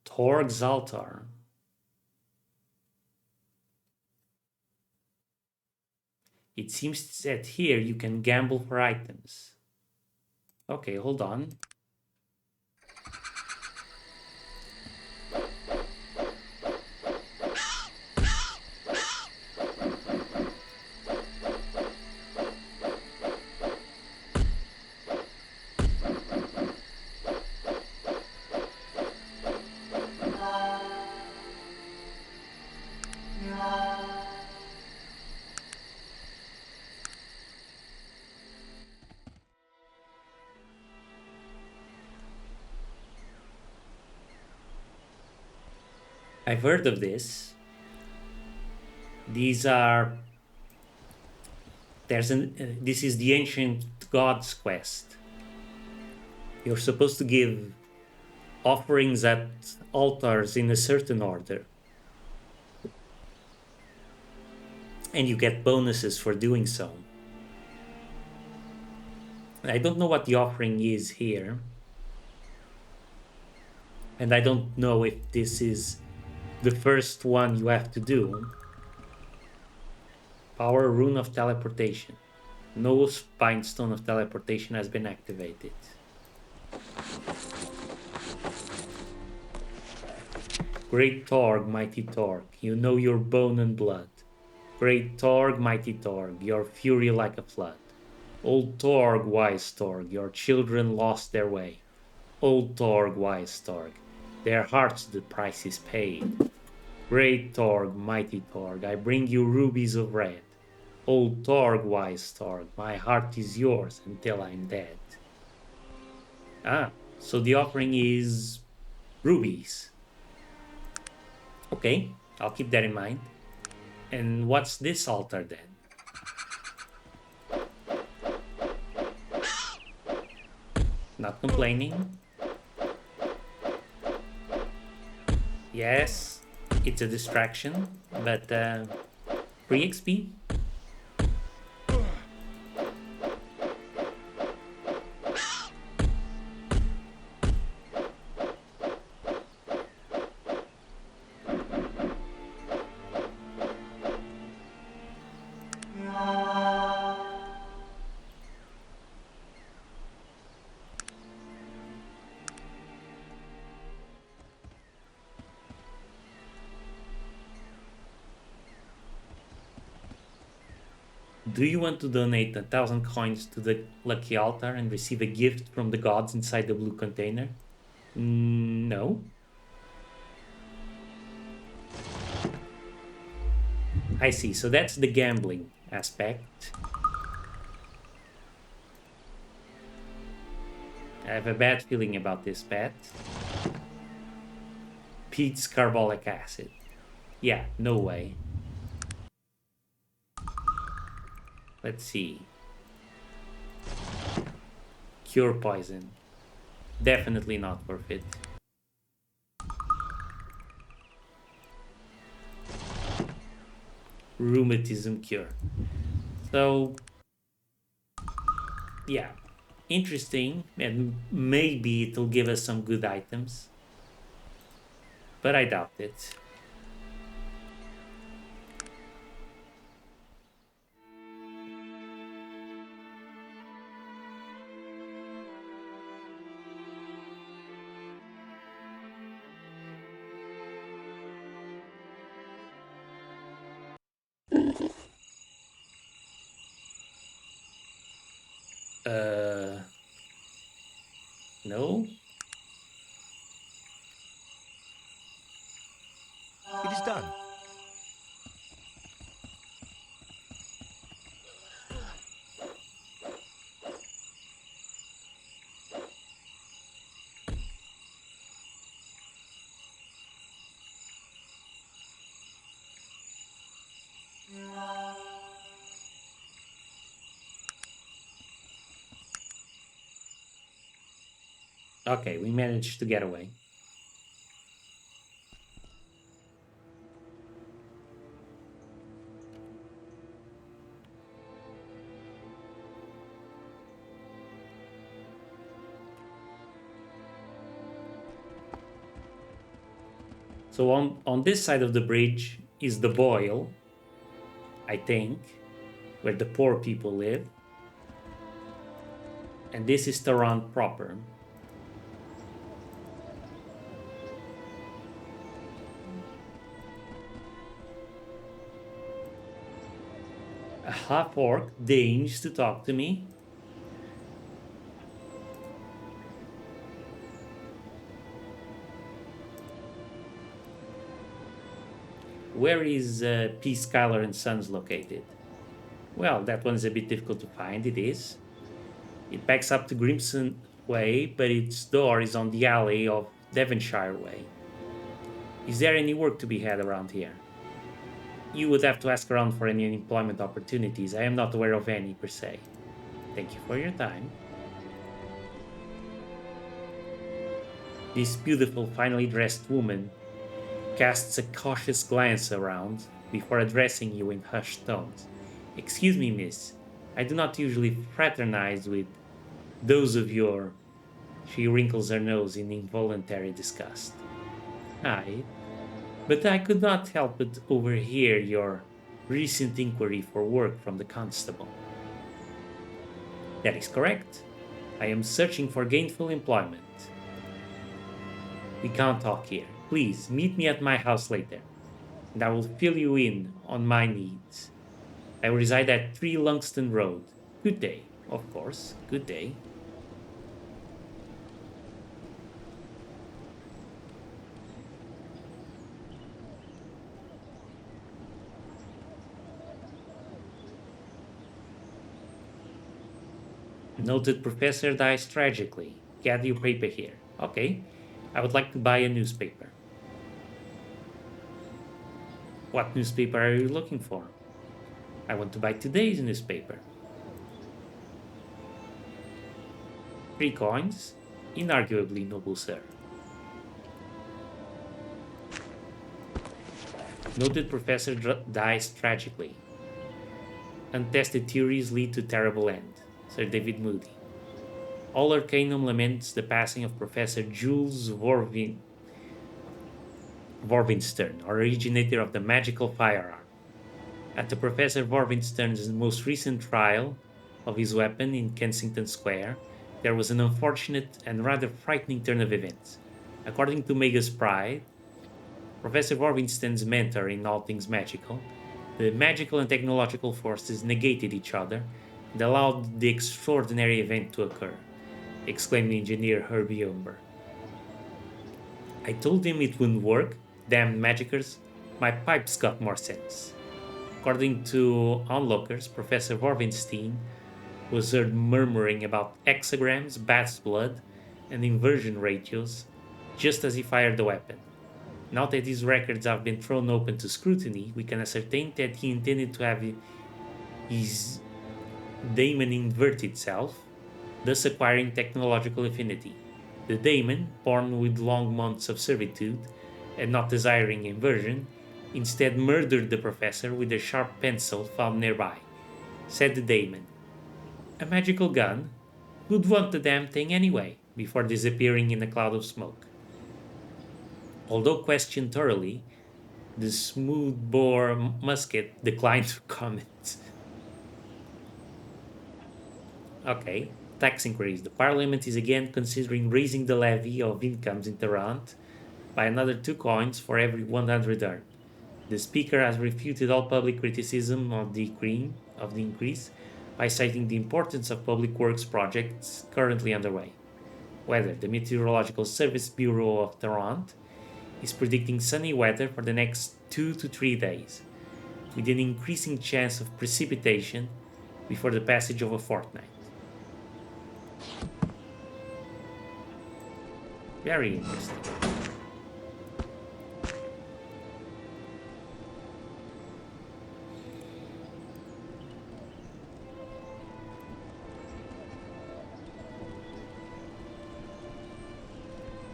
Torg's altar. It seems that here you can gamble for items. Okay, hold on. I've heard of this. These are this is the ancient gods quest. You're supposed to give offerings at altars in a certain order, and you get bonuses for doing so. I don't know what the offering is here, and I don't know if this is the first one you have to do. Power Rune of Teleportation. No Spine Stone of Teleportation has been activated. Great Torg, Mighty Torg, you know your bone and blood. Great Torg, Mighty Torg, your fury like a flood. Old Torg, wise Torg, your children lost their way. Old Torg, wise Torg, their hearts the price is paid. Great Torg, mighty Torg, I bring you rubies of red. Old Torg, wise Torg, my heart is yours until I'm dead. Ah, so the offering is rubies. Okay, I'll keep that in mind. And what's this altar then? Not complaining. Yes, it's a distraction, but free XP. Do you want to donate 1,000 coins to the lucky altar and receive a gift from the gods inside the blue container? No. I see, so that's the gambling aspect. I have a bad feeling about this bet. Pete's carbolic acid. Yeah, no way. Let's see. Cure poison. Definitely not worth it. Rheumatism cure. So, yeah, interesting, and maybe it'll give us some good items, but I doubt it. No? It is done. Okay, we managed to get away. So on this side of the bridge is the boil, I think, where the poor people live. And this is Tarant proper. A half-orc deigns to talk to me. Where is P. Skylar and Sons located? Well, that one's a bit difficult to find, it is. It backs up to Grimson Way, but its door is on the alley of Devonshire Way. Is there any work to be had around here? You would have to ask around for any employment opportunities. I am not aware of any, per se. Thank you for your time. This beautiful, finely dressed woman casts a cautious glance around before addressing you in hushed tones. Excuse me, miss. I do not usually fraternize with those of your... She wrinkles her nose in involuntary disgust. Aye, but I could not help but overhear your recent inquiry for work from the constable. That is correct. I am searching for gainful employment. We can't talk here. Please meet me at my house later, and I will fill you in on my needs. I reside at 3 Lungston Road. Good day, of course. Good day. Noted professor dies tragically. Get your paper here. Okay. I would like to buy a newspaper. What newspaper are you looking for? I want to buy today's newspaper. 3 coins? Inarguably, noble sir. Noted professor dies tragically. Untested theories lead to terrible end. Sir David Moody. All Arcanum laments the passing of Professor Jules Vorvinstern, originator of the magical firearm. At the Professor Vorvinstern's most recent trial of his weapon in Kensington Square, there was an unfortunate and rather frightening turn of events. According to Mega's Pride, Professor Vorvinstern's mentor in all things magical, the magical and technological forces negated each other and allowed the extraordinary event to occur, exclaimed the engineer Herbie Umber. I told him it wouldn't work. Damn magickers, my pipes got more sense. According to onlookers, Professor Vorvinstein was heard murmuring about hexagrams, bat's blood, and inversion ratios just as he fired the weapon. Now that his records have been thrown open to scrutiny, we can ascertain that he intended to have his daemon invert itself, thus acquiring technological affinity. The daemon, born with long months of servitude and not desiring inversion, instead murdered the professor with a sharp pencil found nearby. Said the daemon, "A magical gun? Who'd want the damn thing anyway?" before disappearing in a cloud of smoke. Although questioned thoroughly, the smooth-bore musket declined to comment. Okay, tax inquiries. The Parliament is again considering raising the levy of incomes in Tarant by another 2 coins for every 100 earned. The Speaker has refuted all public criticism of the increase by citing the importance of public works projects currently underway. Weather. The Meteorological Service Bureau of Tarant is predicting sunny weather for the next 2 to 3 days, with an increasing chance of precipitation before the passage of a fortnight. Very interesting.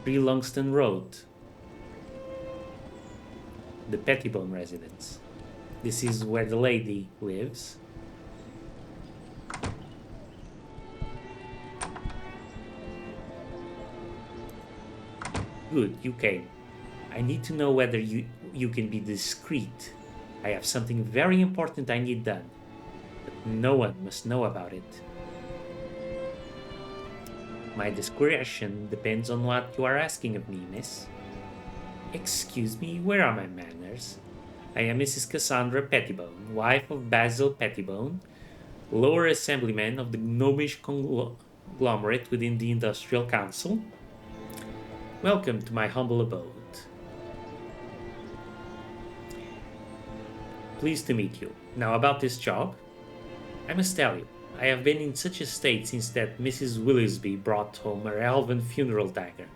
Lungston Road, the Pettibone residence. This is where the lady lives. Good, you came. I need to know whether you can be discreet. I have something very important I need done, but no one must know about it. My discretion depends on what you are asking of me, miss. Excuse me, where are my manners? I am Mrs. Cassandra Pettibone, wife of Basil Pettibone, lower assemblyman of the gnomish conglomerate within the Industrial Council. Welcome to my humble abode. Pleased to meet you. Now about this job. I must tell you, I have been in such a state since that Mrs. Willisby brought home her elven funeral dagger.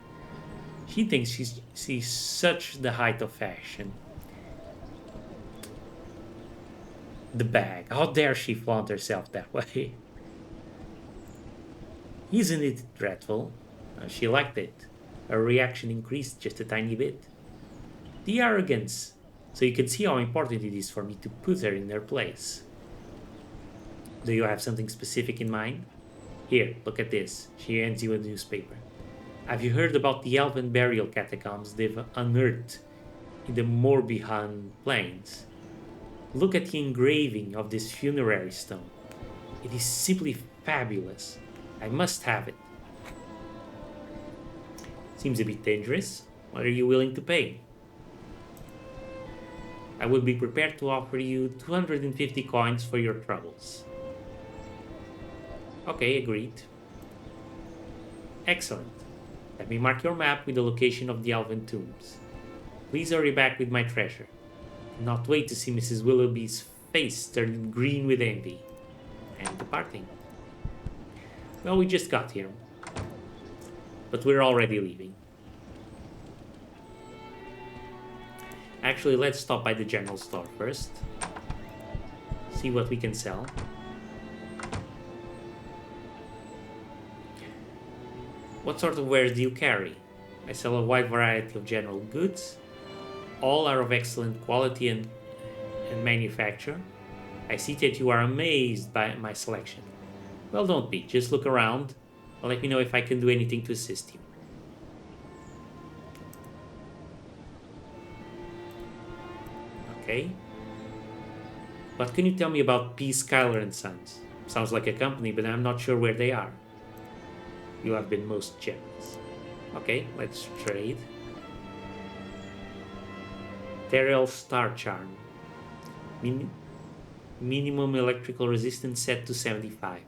She thinks she's such the height of fashion. The bag. How dare she flaunt herself that way? Isn't it dreadful? She liked it. Her reaction increased just a tiny bit. The arrogance. So you can see how important it is for me to put her in her place. Do you have something specific in mind? Here, look at this. She hands you a newspaper. Have you heard about the elven burial catacombs they've unearthed in the Morbihan Plains? Look at the engraving of this funerary stone. It is simply fabulous. I must have it. Seems a bit dangerous. What are you willing to pay? I would be prepared to offer you 250 coins for your troubles. Okay, agreed. Excellent. Let me mark your map with the location of the elven tombs. Please hurry back with my treasure. Not wait to see Mrs. Willoughby's face turn green with envy. And departing. Well, we just got here. But we're already leaving. Actually, let's stop by the general store first. See what we can sell. What sort of wares do you carry? I sell a wide variety of general goods. All are of excellent quality and manufacture. I see that you are amazed by my selection. Well, don't be. Just look around and let me know if I can do anything to assist you. Okay. What can you tell me about P. Schuyler and Sons? Sounds like a company, but I'm not sure where they are. You have been most generous. Okay, let's trade. Terrell Star Charm. Minimum electrical resistance set to 75.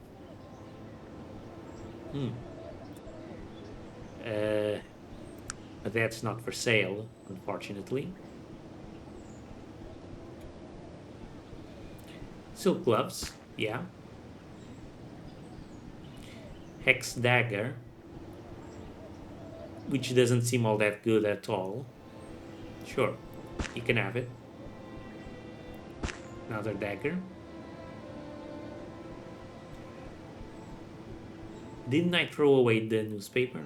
But that's not for sale, unfortunately. Silk gloves, yeah. Hex dagger, which doesn't seem all that good at all. Sure, you can have it. Another dagger. Didn't I throw away the newspaper?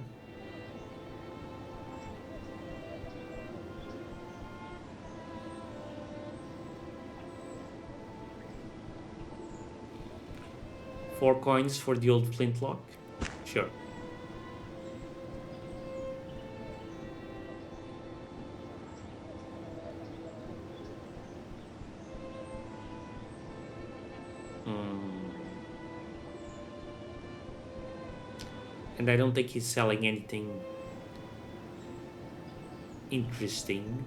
Four coins for the old flintlock? Sure. And I don't think he's selling anything interesting.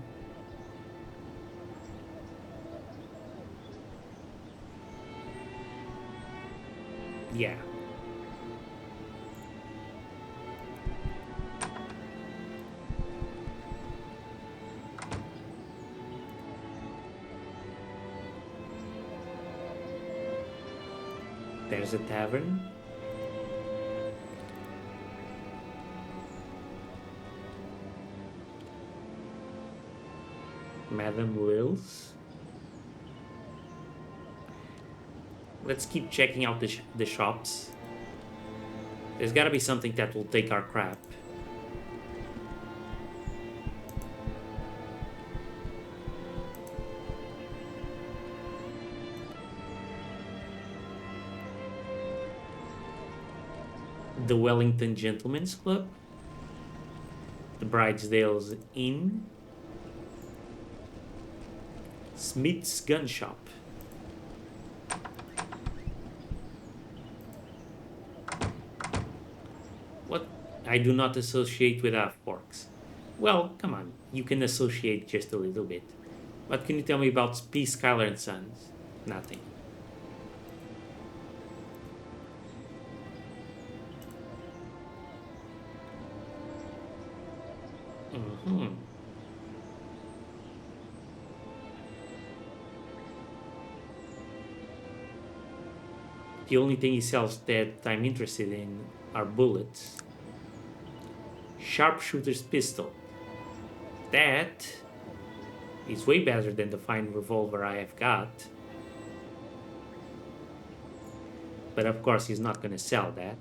Yeah. There's a tavern. Madame Lil's. Let's keep checking out the shops. There's gotta be something that will take our crap. The Wellington Gentlemen's Club. The Bridesdale's Inn. Smith's Gun Shop. What I do not associate with forks. Well, come on, you can associate just a little bit. What can you tell me about P. Skylar and Sons? Nothing. Mm-hmm. The only thing he sells that I'm interested in are bullets. Sharpshooter's pistol. That is way better than the fine revolver I have got. But of course, he's not going to sell that.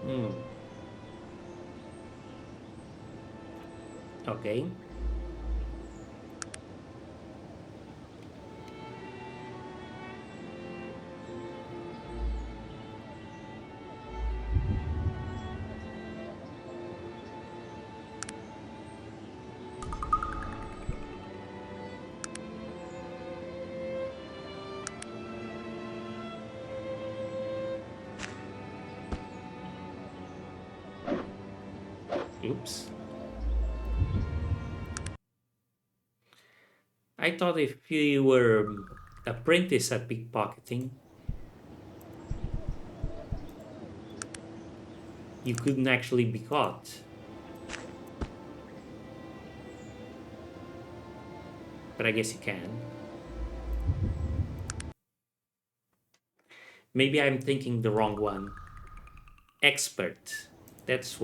Hmm. Okay. Oops. I thought if you were apprentice at pickpocketing, you couldn't actually be caught. But I guess you can. Maybe I'm thinking the wrong one. Expert. That's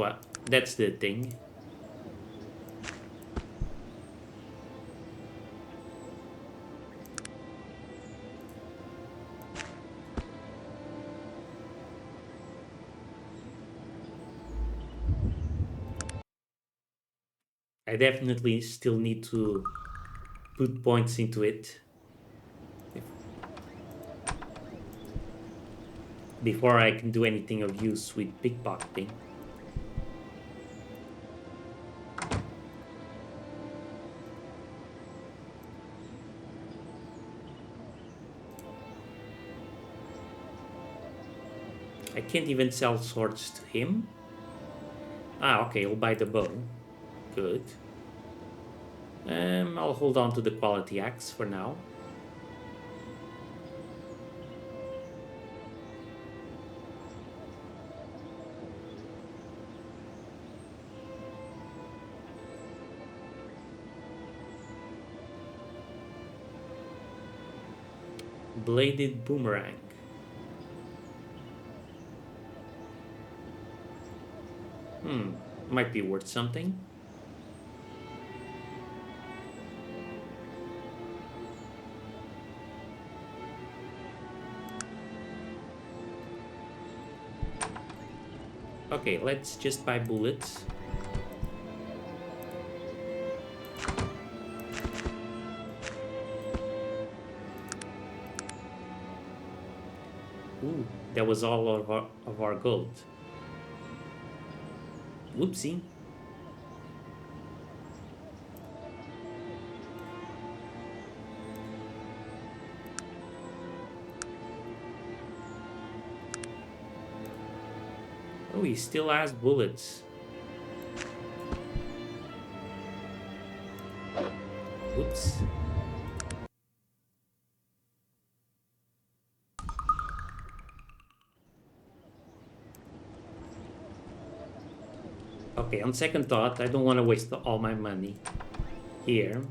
the thing. I definitely still need to put points into it before I can do anything of use with pickpocketing. I can't even sell swords to him. Ah, okay, I'll buy the bow. Good. I'll hold on to the quality axe for now. Bladed boomerang. Might be worth something. Okay, let's just buy bullets. Ooh, that was all of our gold. Whoopsie. Oh, he still has bullets. Whoops. Okay, on second thought, I don't want to waste all my money here.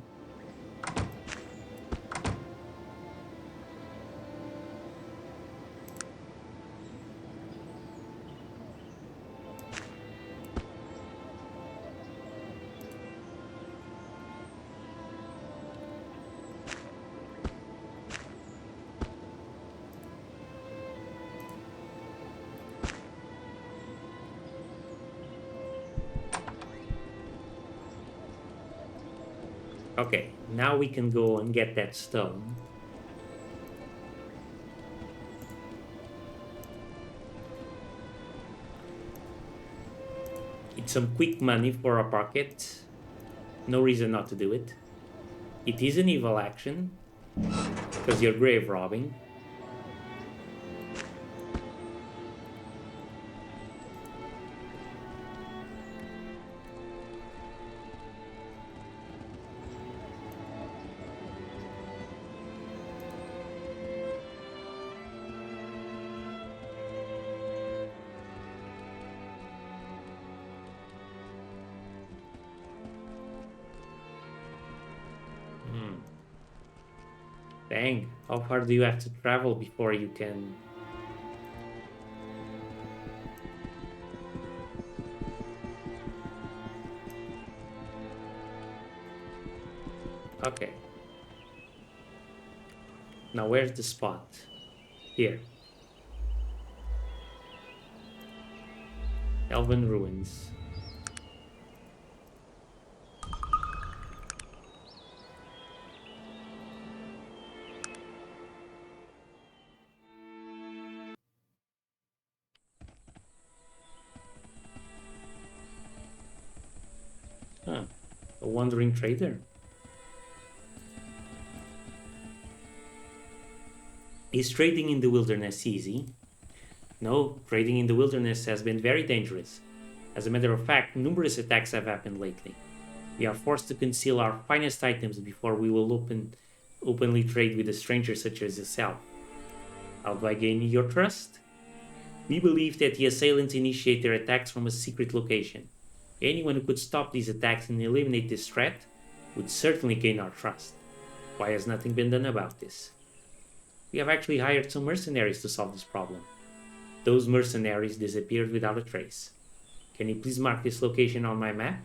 Okay, now we can go and get that stone. some quick money for a pocket. No reason not to do it. It is an evil action, because you're grave robbing. Dang, how far do you have to travel before you can... Okay. Now where's the spot? Here. Elven Ruins. Huh. A wandering trader. Is trading in the wilderness easy? No, trading in the wilderness has been very dangerous. As a matter of fact, numerous attacks have happened lately. We are forced to conceal our finest items before we will openly trade with a stranger such as yourself. How do I gain your trust? We believe that the assailants initiate their attacks from a secret location. Anyone who could stop these attacks and eliminate this threat would certainly gain our trust. Why has nothing been done about this? We have actually hired some mercenaries to solve this problem. Those mercenaries disappeared without a trace. Can you please mark this location on my map?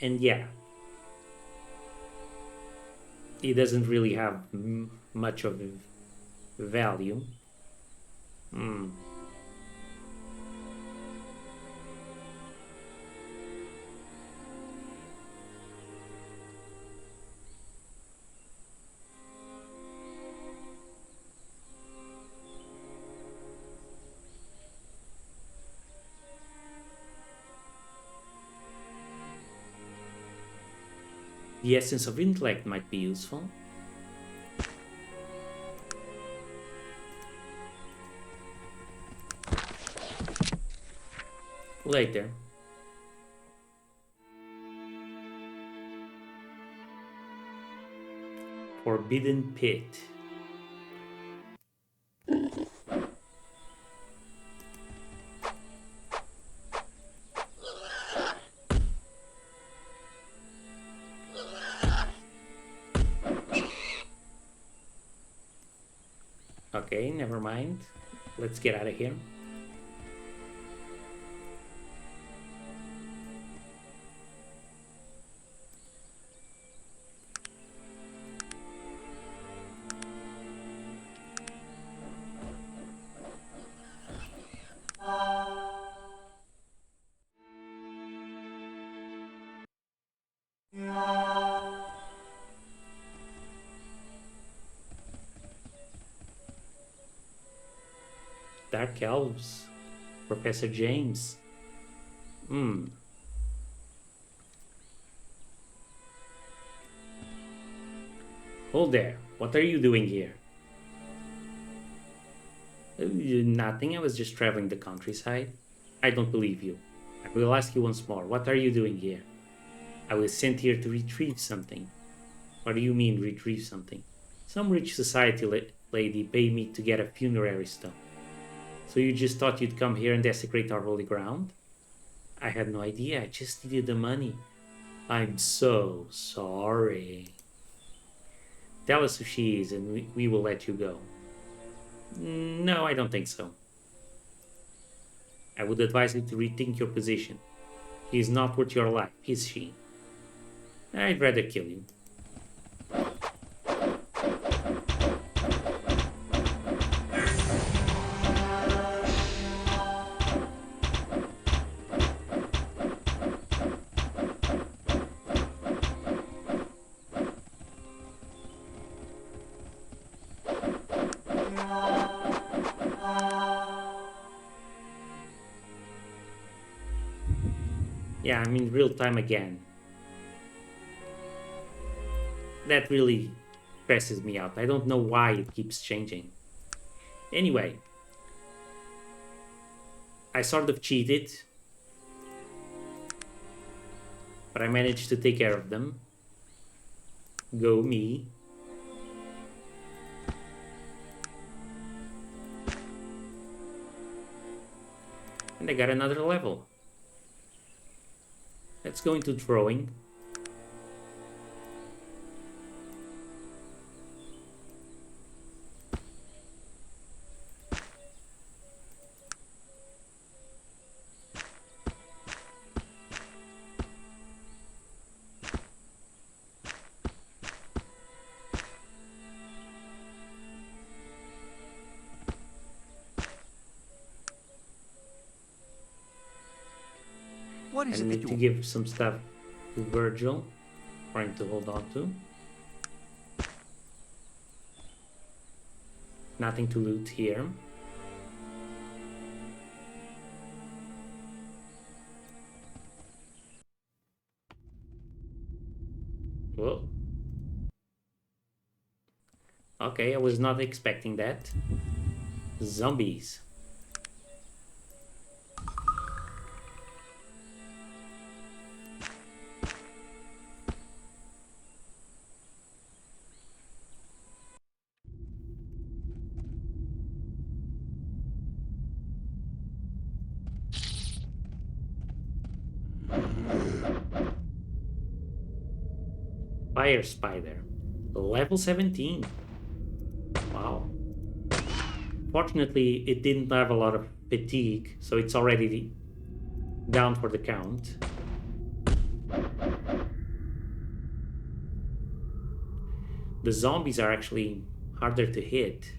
And yeah, it doesn't really have much of a value. The essence of intellect might be useful. Later. Forbidden Pit. Okay, never mind. Let's get out of here. Dark Elves. Professor James. Hold there. What are you doing here? Nothing. I was just traveling the countryside. I don't believe you. I will ask you once more. What are you doing here? I was sent here to retrieve something. What do you mean, retrieve something? Some rich society lady paid me to get a funerary stone. So you just thought you'd come here and desecrate our holy ground? I had no idea. I just needed the money. I'm so sorry. Tell us who she is and we will let you go. No, I don't think so. I would advise you to rethink your position. He is not worth your life, is she? I'd rather kill you. Yeah, I'm in real time again. That really stresses me out. I don't know why it keeps changing. Anyway, I sort of cheated, but I managed to take care of them. Go me. And I got another level. Let's go into drawing. What I is it that need to you give some stuff to Virgil for him to hold on to. Nothing to loot here. Whoa. Okay, I was not expecting that. Zombies. Fire spider. Level 17. Wow. Fortunately, it didn't have a lot of fatigue, so it's already down for the count. The zombies are actually harder to hit.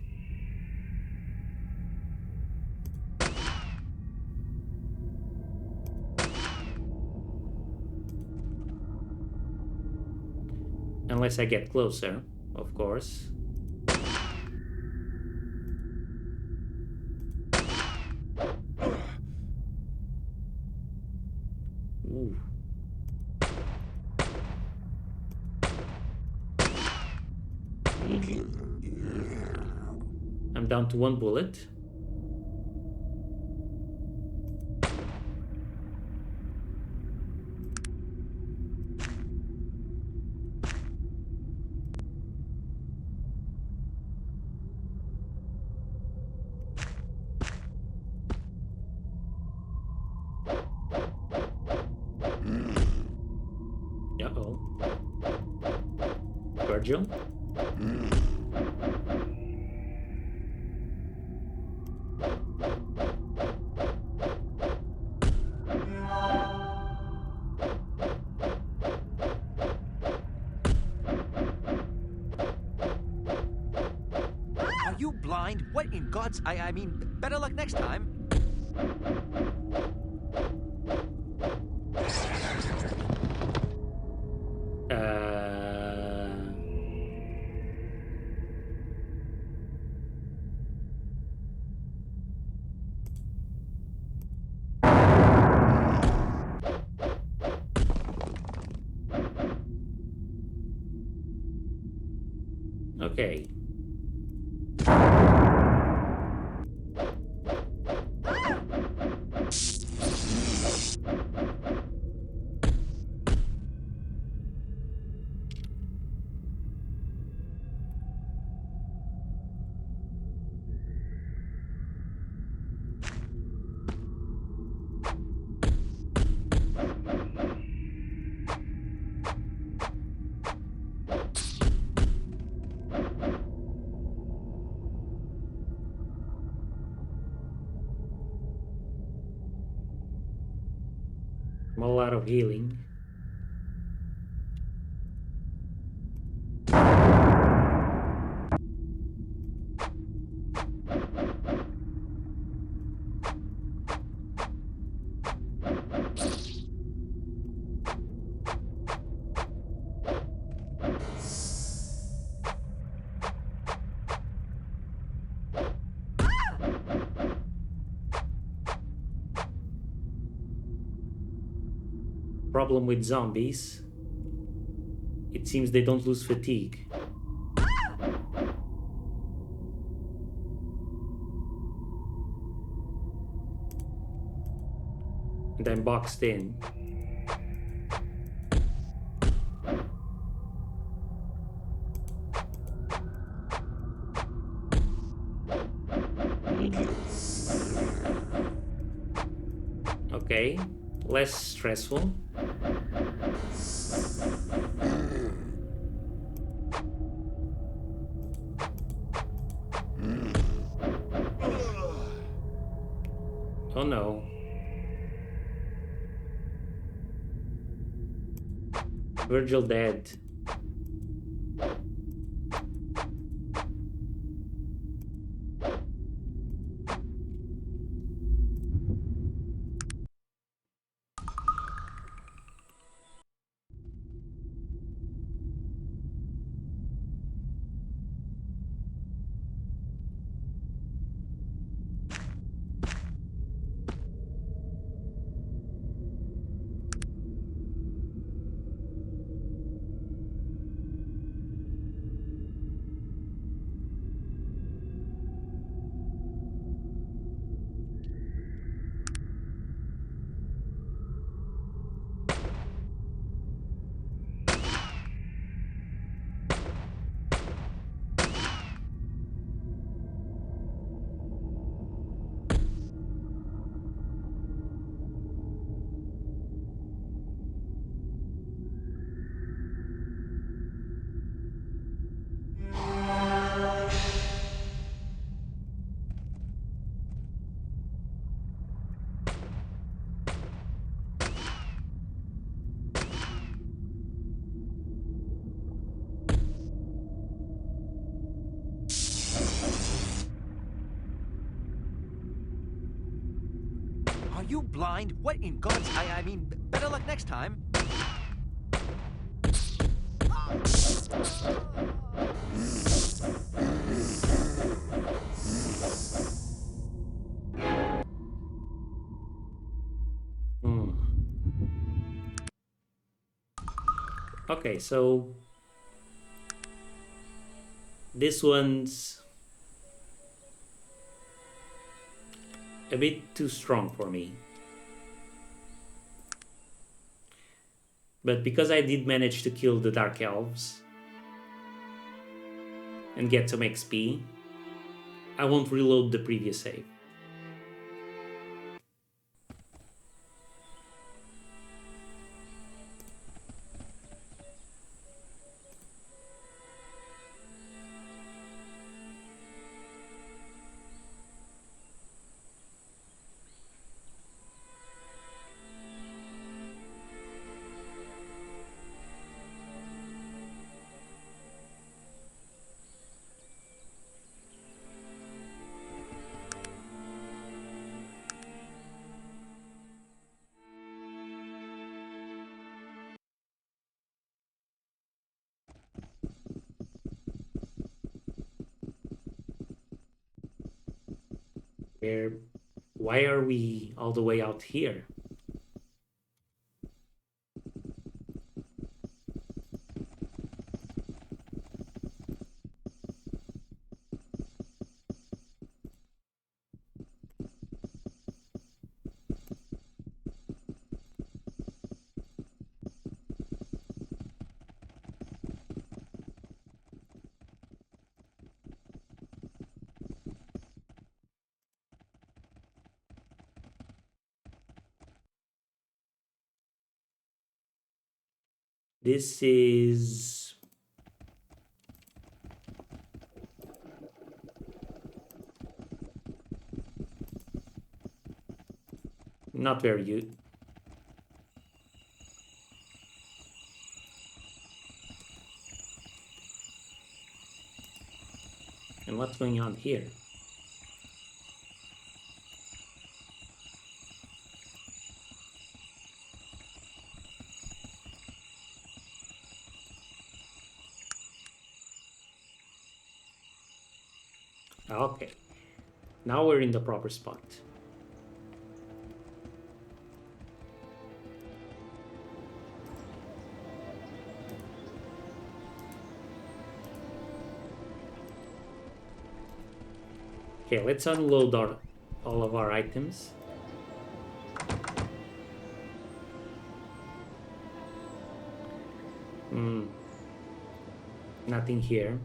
Unless I get closer, of course. Ooh. I'm down to one bullet. Uh-oh. Virgil? are you blind? What in God's I mean, better luck next time. Uh... Okay. I'm all out of healing. Problem with zombies. It seems they don't lose fatigue. And I'm boxed in. Okay, less stressful. Oh no. Virgil dead. Are you blind? What in God's... I mean, better luck next time. Okay, so this one's a bit too strong for me. But because I did manage to kill the Dark Elves and get some XP, I won't reload the previous save. Why are we all the way out here? This is not very good. And what's going on here? Okay, now we're in the proper spot. Okay, let's unload all of our items. Nothing here.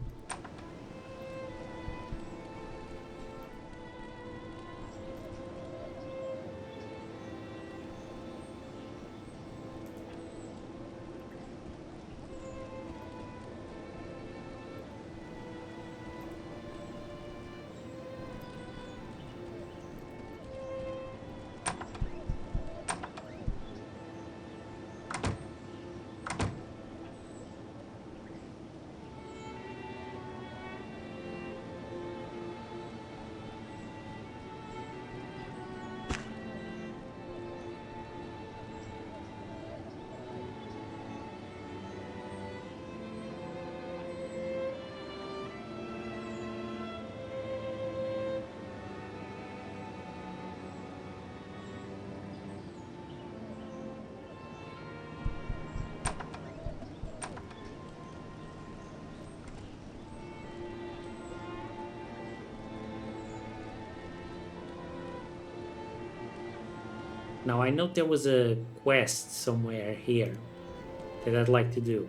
Now I know there was a quest somewhere here that I'd like to do.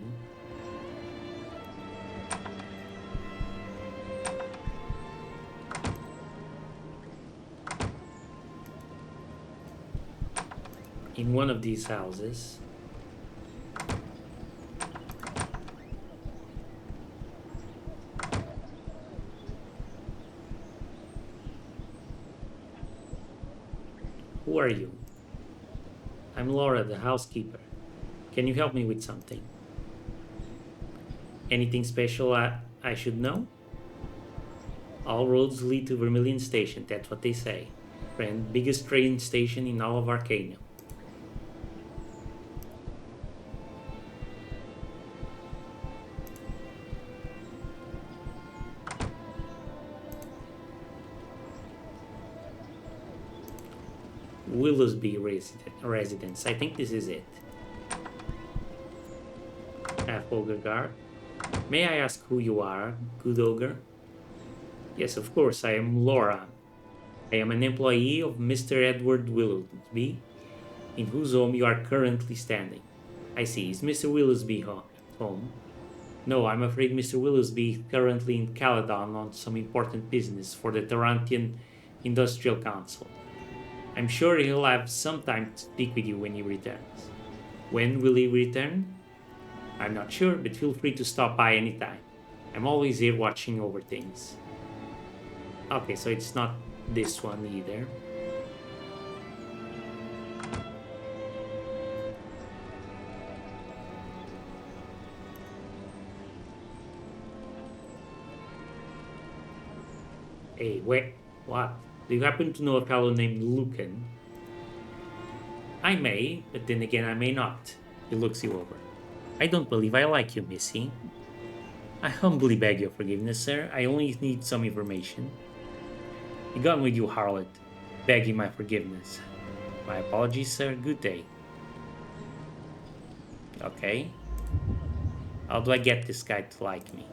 In one of these houses. Who are you? I'm Laura, the housekeeper. Can you help me with something? Anything special I should know? All roads lead to Vermilion Station, that's what they say. Friend, biggest train station in all of Arcanum. Willowsby residence. I think this is it. Half Ogre Guard. May I ask who you are, good ogre? Yes, of course, I am Laura. I am an employee of Mr. Edward Willowsby, in whose home you are currently standing. I see. Is Mr. Willowsby home? No, I'm afraid Mr. Willowsby is currently in Caledon on some important business for the Tarantian Industrial Council. I'm sure he'll have some time to speak with you when he returns. When will he return? I'm not sure, but feel free to stop by anytime. I'm always here watching over things. Okay, so it's not this one either. Hey, wait, what? Do you happen to know a fellow named Lucan? I may, but then again I may not. He looks you over. I don't believe I like you, Missy. I humbly beg your forgiveness, sir. I only need some information. Be gone with you, harlot. Begging my forgiveness. My apologies, sir. Good day. Okay. How do I get this guy to like me?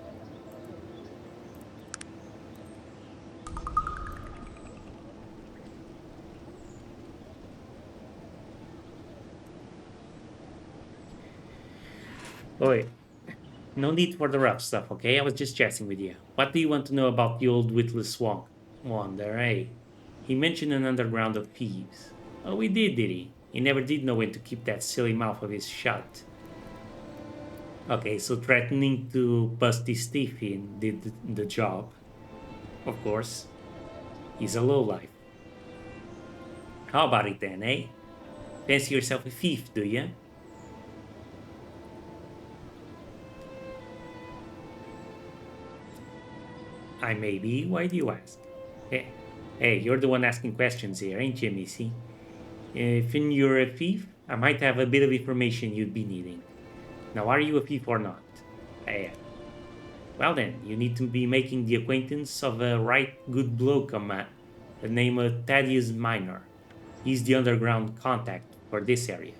Oh, wait. No need for the rough stuff, okay? I was just chatting with you. What do you want to know about the old witless wonder, eh? He mentioned an underground of thieves. Oh, he did he? He never did know when to keep that silly mouth of his shut. Okay, so threatening to bust his teeth in did the job. Of course. He's a lowlife. How about it then, eh? Fancy yourself a thief, do ya? I may be. Why do you ask? Hey, you're the one asking questions here, ain't you, Missy? If you're a thief, I might have a bit of information you'd be needing. Now, are you a thief or not? Well then, you need to be making the acquaintance of a right good bloke, the name of Thaddeus Minor. He's the underground contact for this area.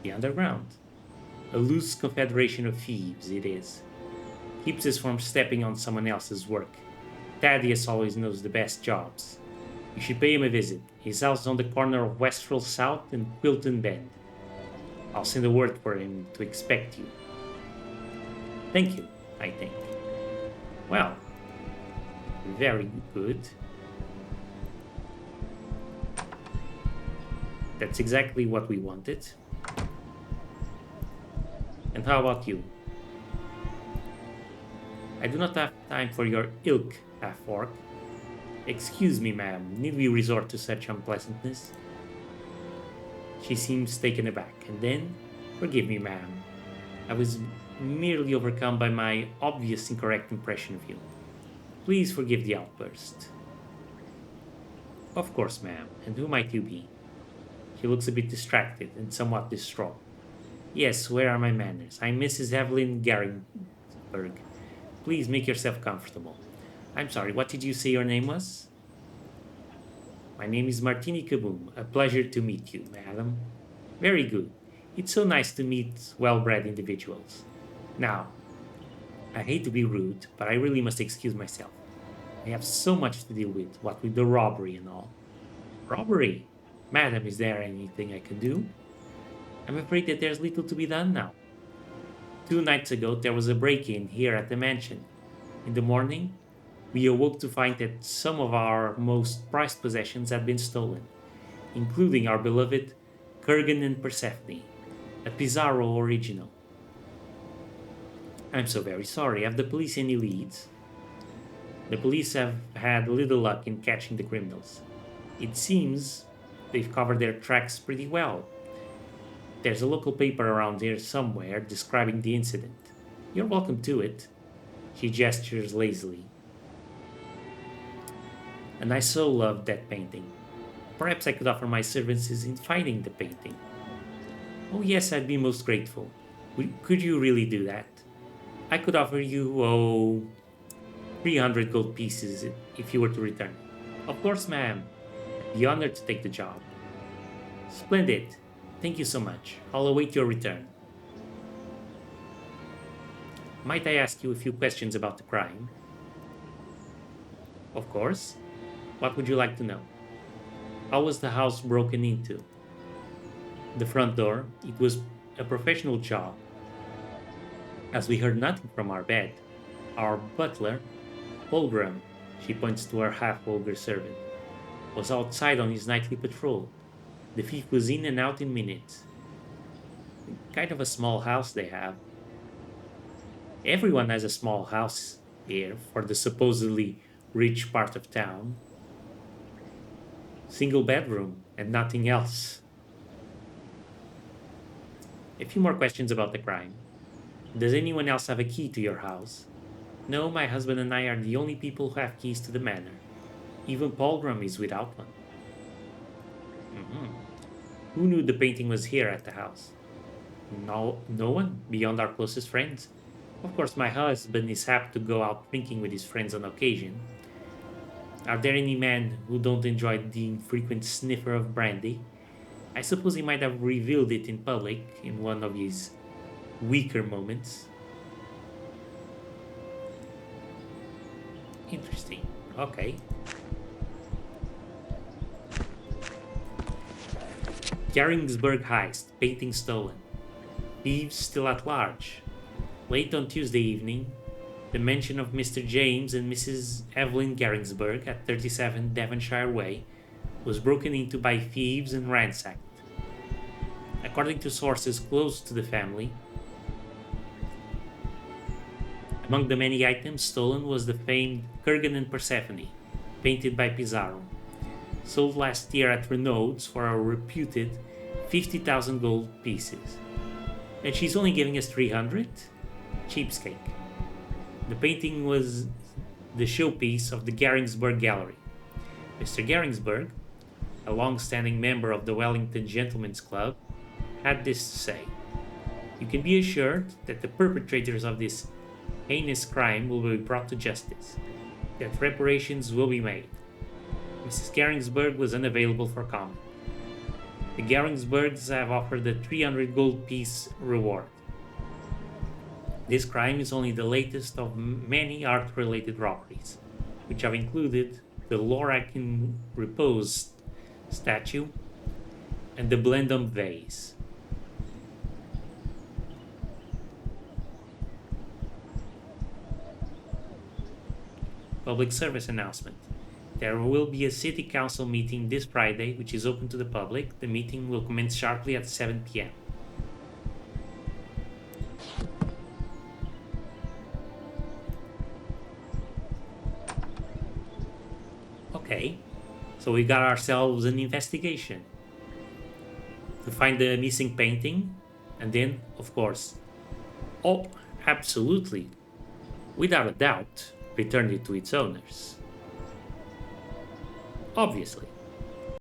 The underground? A loose confederation of thieves, it is. Keeps us from stepping on someone else's work. Thaddeus always knows the best jobs. You should pay him a visit. His house is on the corner of Westfield South and Quilton Bend. I'll send a word for him to expect you. Thank you, I think. Well, very good. That's exactly what we wanted. And how about you? I do not have time for your ilk, half-orc. Excuse me, ma'am, need we resort to such unpleasantness? She seems taken aback, and then, forgive me, ma'am. I was merely overcome by my obvious incorrect impression of you. Please forgive the outburst. Of course, ma'am, and who might you be? She looks a bit distracted and somewhat distraught. Yes, where are my manners? I'm Mrs. Evelyn Garringsburg. Please make yourself comfortable. I'm sorry, what did you say your name was? My name is Martini Kaboom. A pleasure to meet you, madam. Very good. It's so nice to meet well-bred individuals. Now, I hate to be rude, but I really must excuse myself. I have so much to deal with, what with the robbery and all. Robbery? Madam, is there anything I can do? I'm afraid that there's little to be done now. 2 nights ago, there was a break-in here at the mansion. In the morning, we awoke to find that some of our most prized possessions had been stolen, including our beloved Kurgan and Persephone, a Pizarro original. I'm so very sorry. Have the police any leads? The police have had little luck in catching the criminals. It seems they've covered their tracks pretty well. There's a local paper around here somewhere describing the incident. You're welcome to it. She gestures lazily. And I so loved that painting. Perhaps I could offer my services in finding the painting. Oh, yes, I'd be most grateful. Could you really do that? I could offer you, 300 gold pieces if you were to return. Of course, ma'am. I'd be honored to take the job. Splendid. Thank you so much. I'll await your return. Might I ask you a few questions about the crime? Of course. What would you like to know? How was the house broken into? The front door, it was a professional job. As we heard nothing from our bed, our butler, Holgram, she points to her half-vulgar servant, was outside on his nightly patrol. The thief was in and out in minutes. Kind of a small house they have. Everyone has a small house here for the supposedly rich part of town. Single bedroom and nothing else. A few more questions about the crime. Does anyone else have a key to your house? No, my husband and I are the only people who have keys to the manor. Even Polgrim is without one. Who knew the painting was here at the house? No one, beyond our closest friends. Of course, my husband is happy to go out drinking with his friends on occasion. Are there any men who don't enjoy the infrequent sniffer of brandy? I suppose he might have revealed it in public in one of his weaker moments. Interesting. Okay. Garingsburg heist, painting stolen. Thieves still at large. Late on Tuesday evening, the mansion of Mr. James and Mrs. Evelyn Garingsburg at 37 Devonshire Way was broken into by thieves and ransacked. According to sources close to the family, among the many items stolen was the famed Kurgan and Persephone, painted by Pizarro, sold last year at Renaud's for a reputed 50,000 gold pieces. And she's only giving us 300? Cheapskate. The painting was the showpiece of the Garingsburg Gallery. Mr. Garingsburg, a long-standing member of the Wellington Gentlemen's Club, had this to say: "You can be assured that the perpetrators of this heinous crime will be brought to justice, that reparations will be made." Mrs. Garingsburg was unavailable for comment. The Garingsburgs have offered a 300 gold piece reward. This crime is only the latest of many art-related robberies. which have included the Lorac in Repose statue and the Blendum vase. Public service announcement. There will be a city council meeting this Friday, which is open to the public. The meeting will commence sharply at 7 p.m. Okay, so we got ourselves an investigation to find the missing painting, and then, of course, oh, absolutely, without a doubt, return it to its owners. Obviously.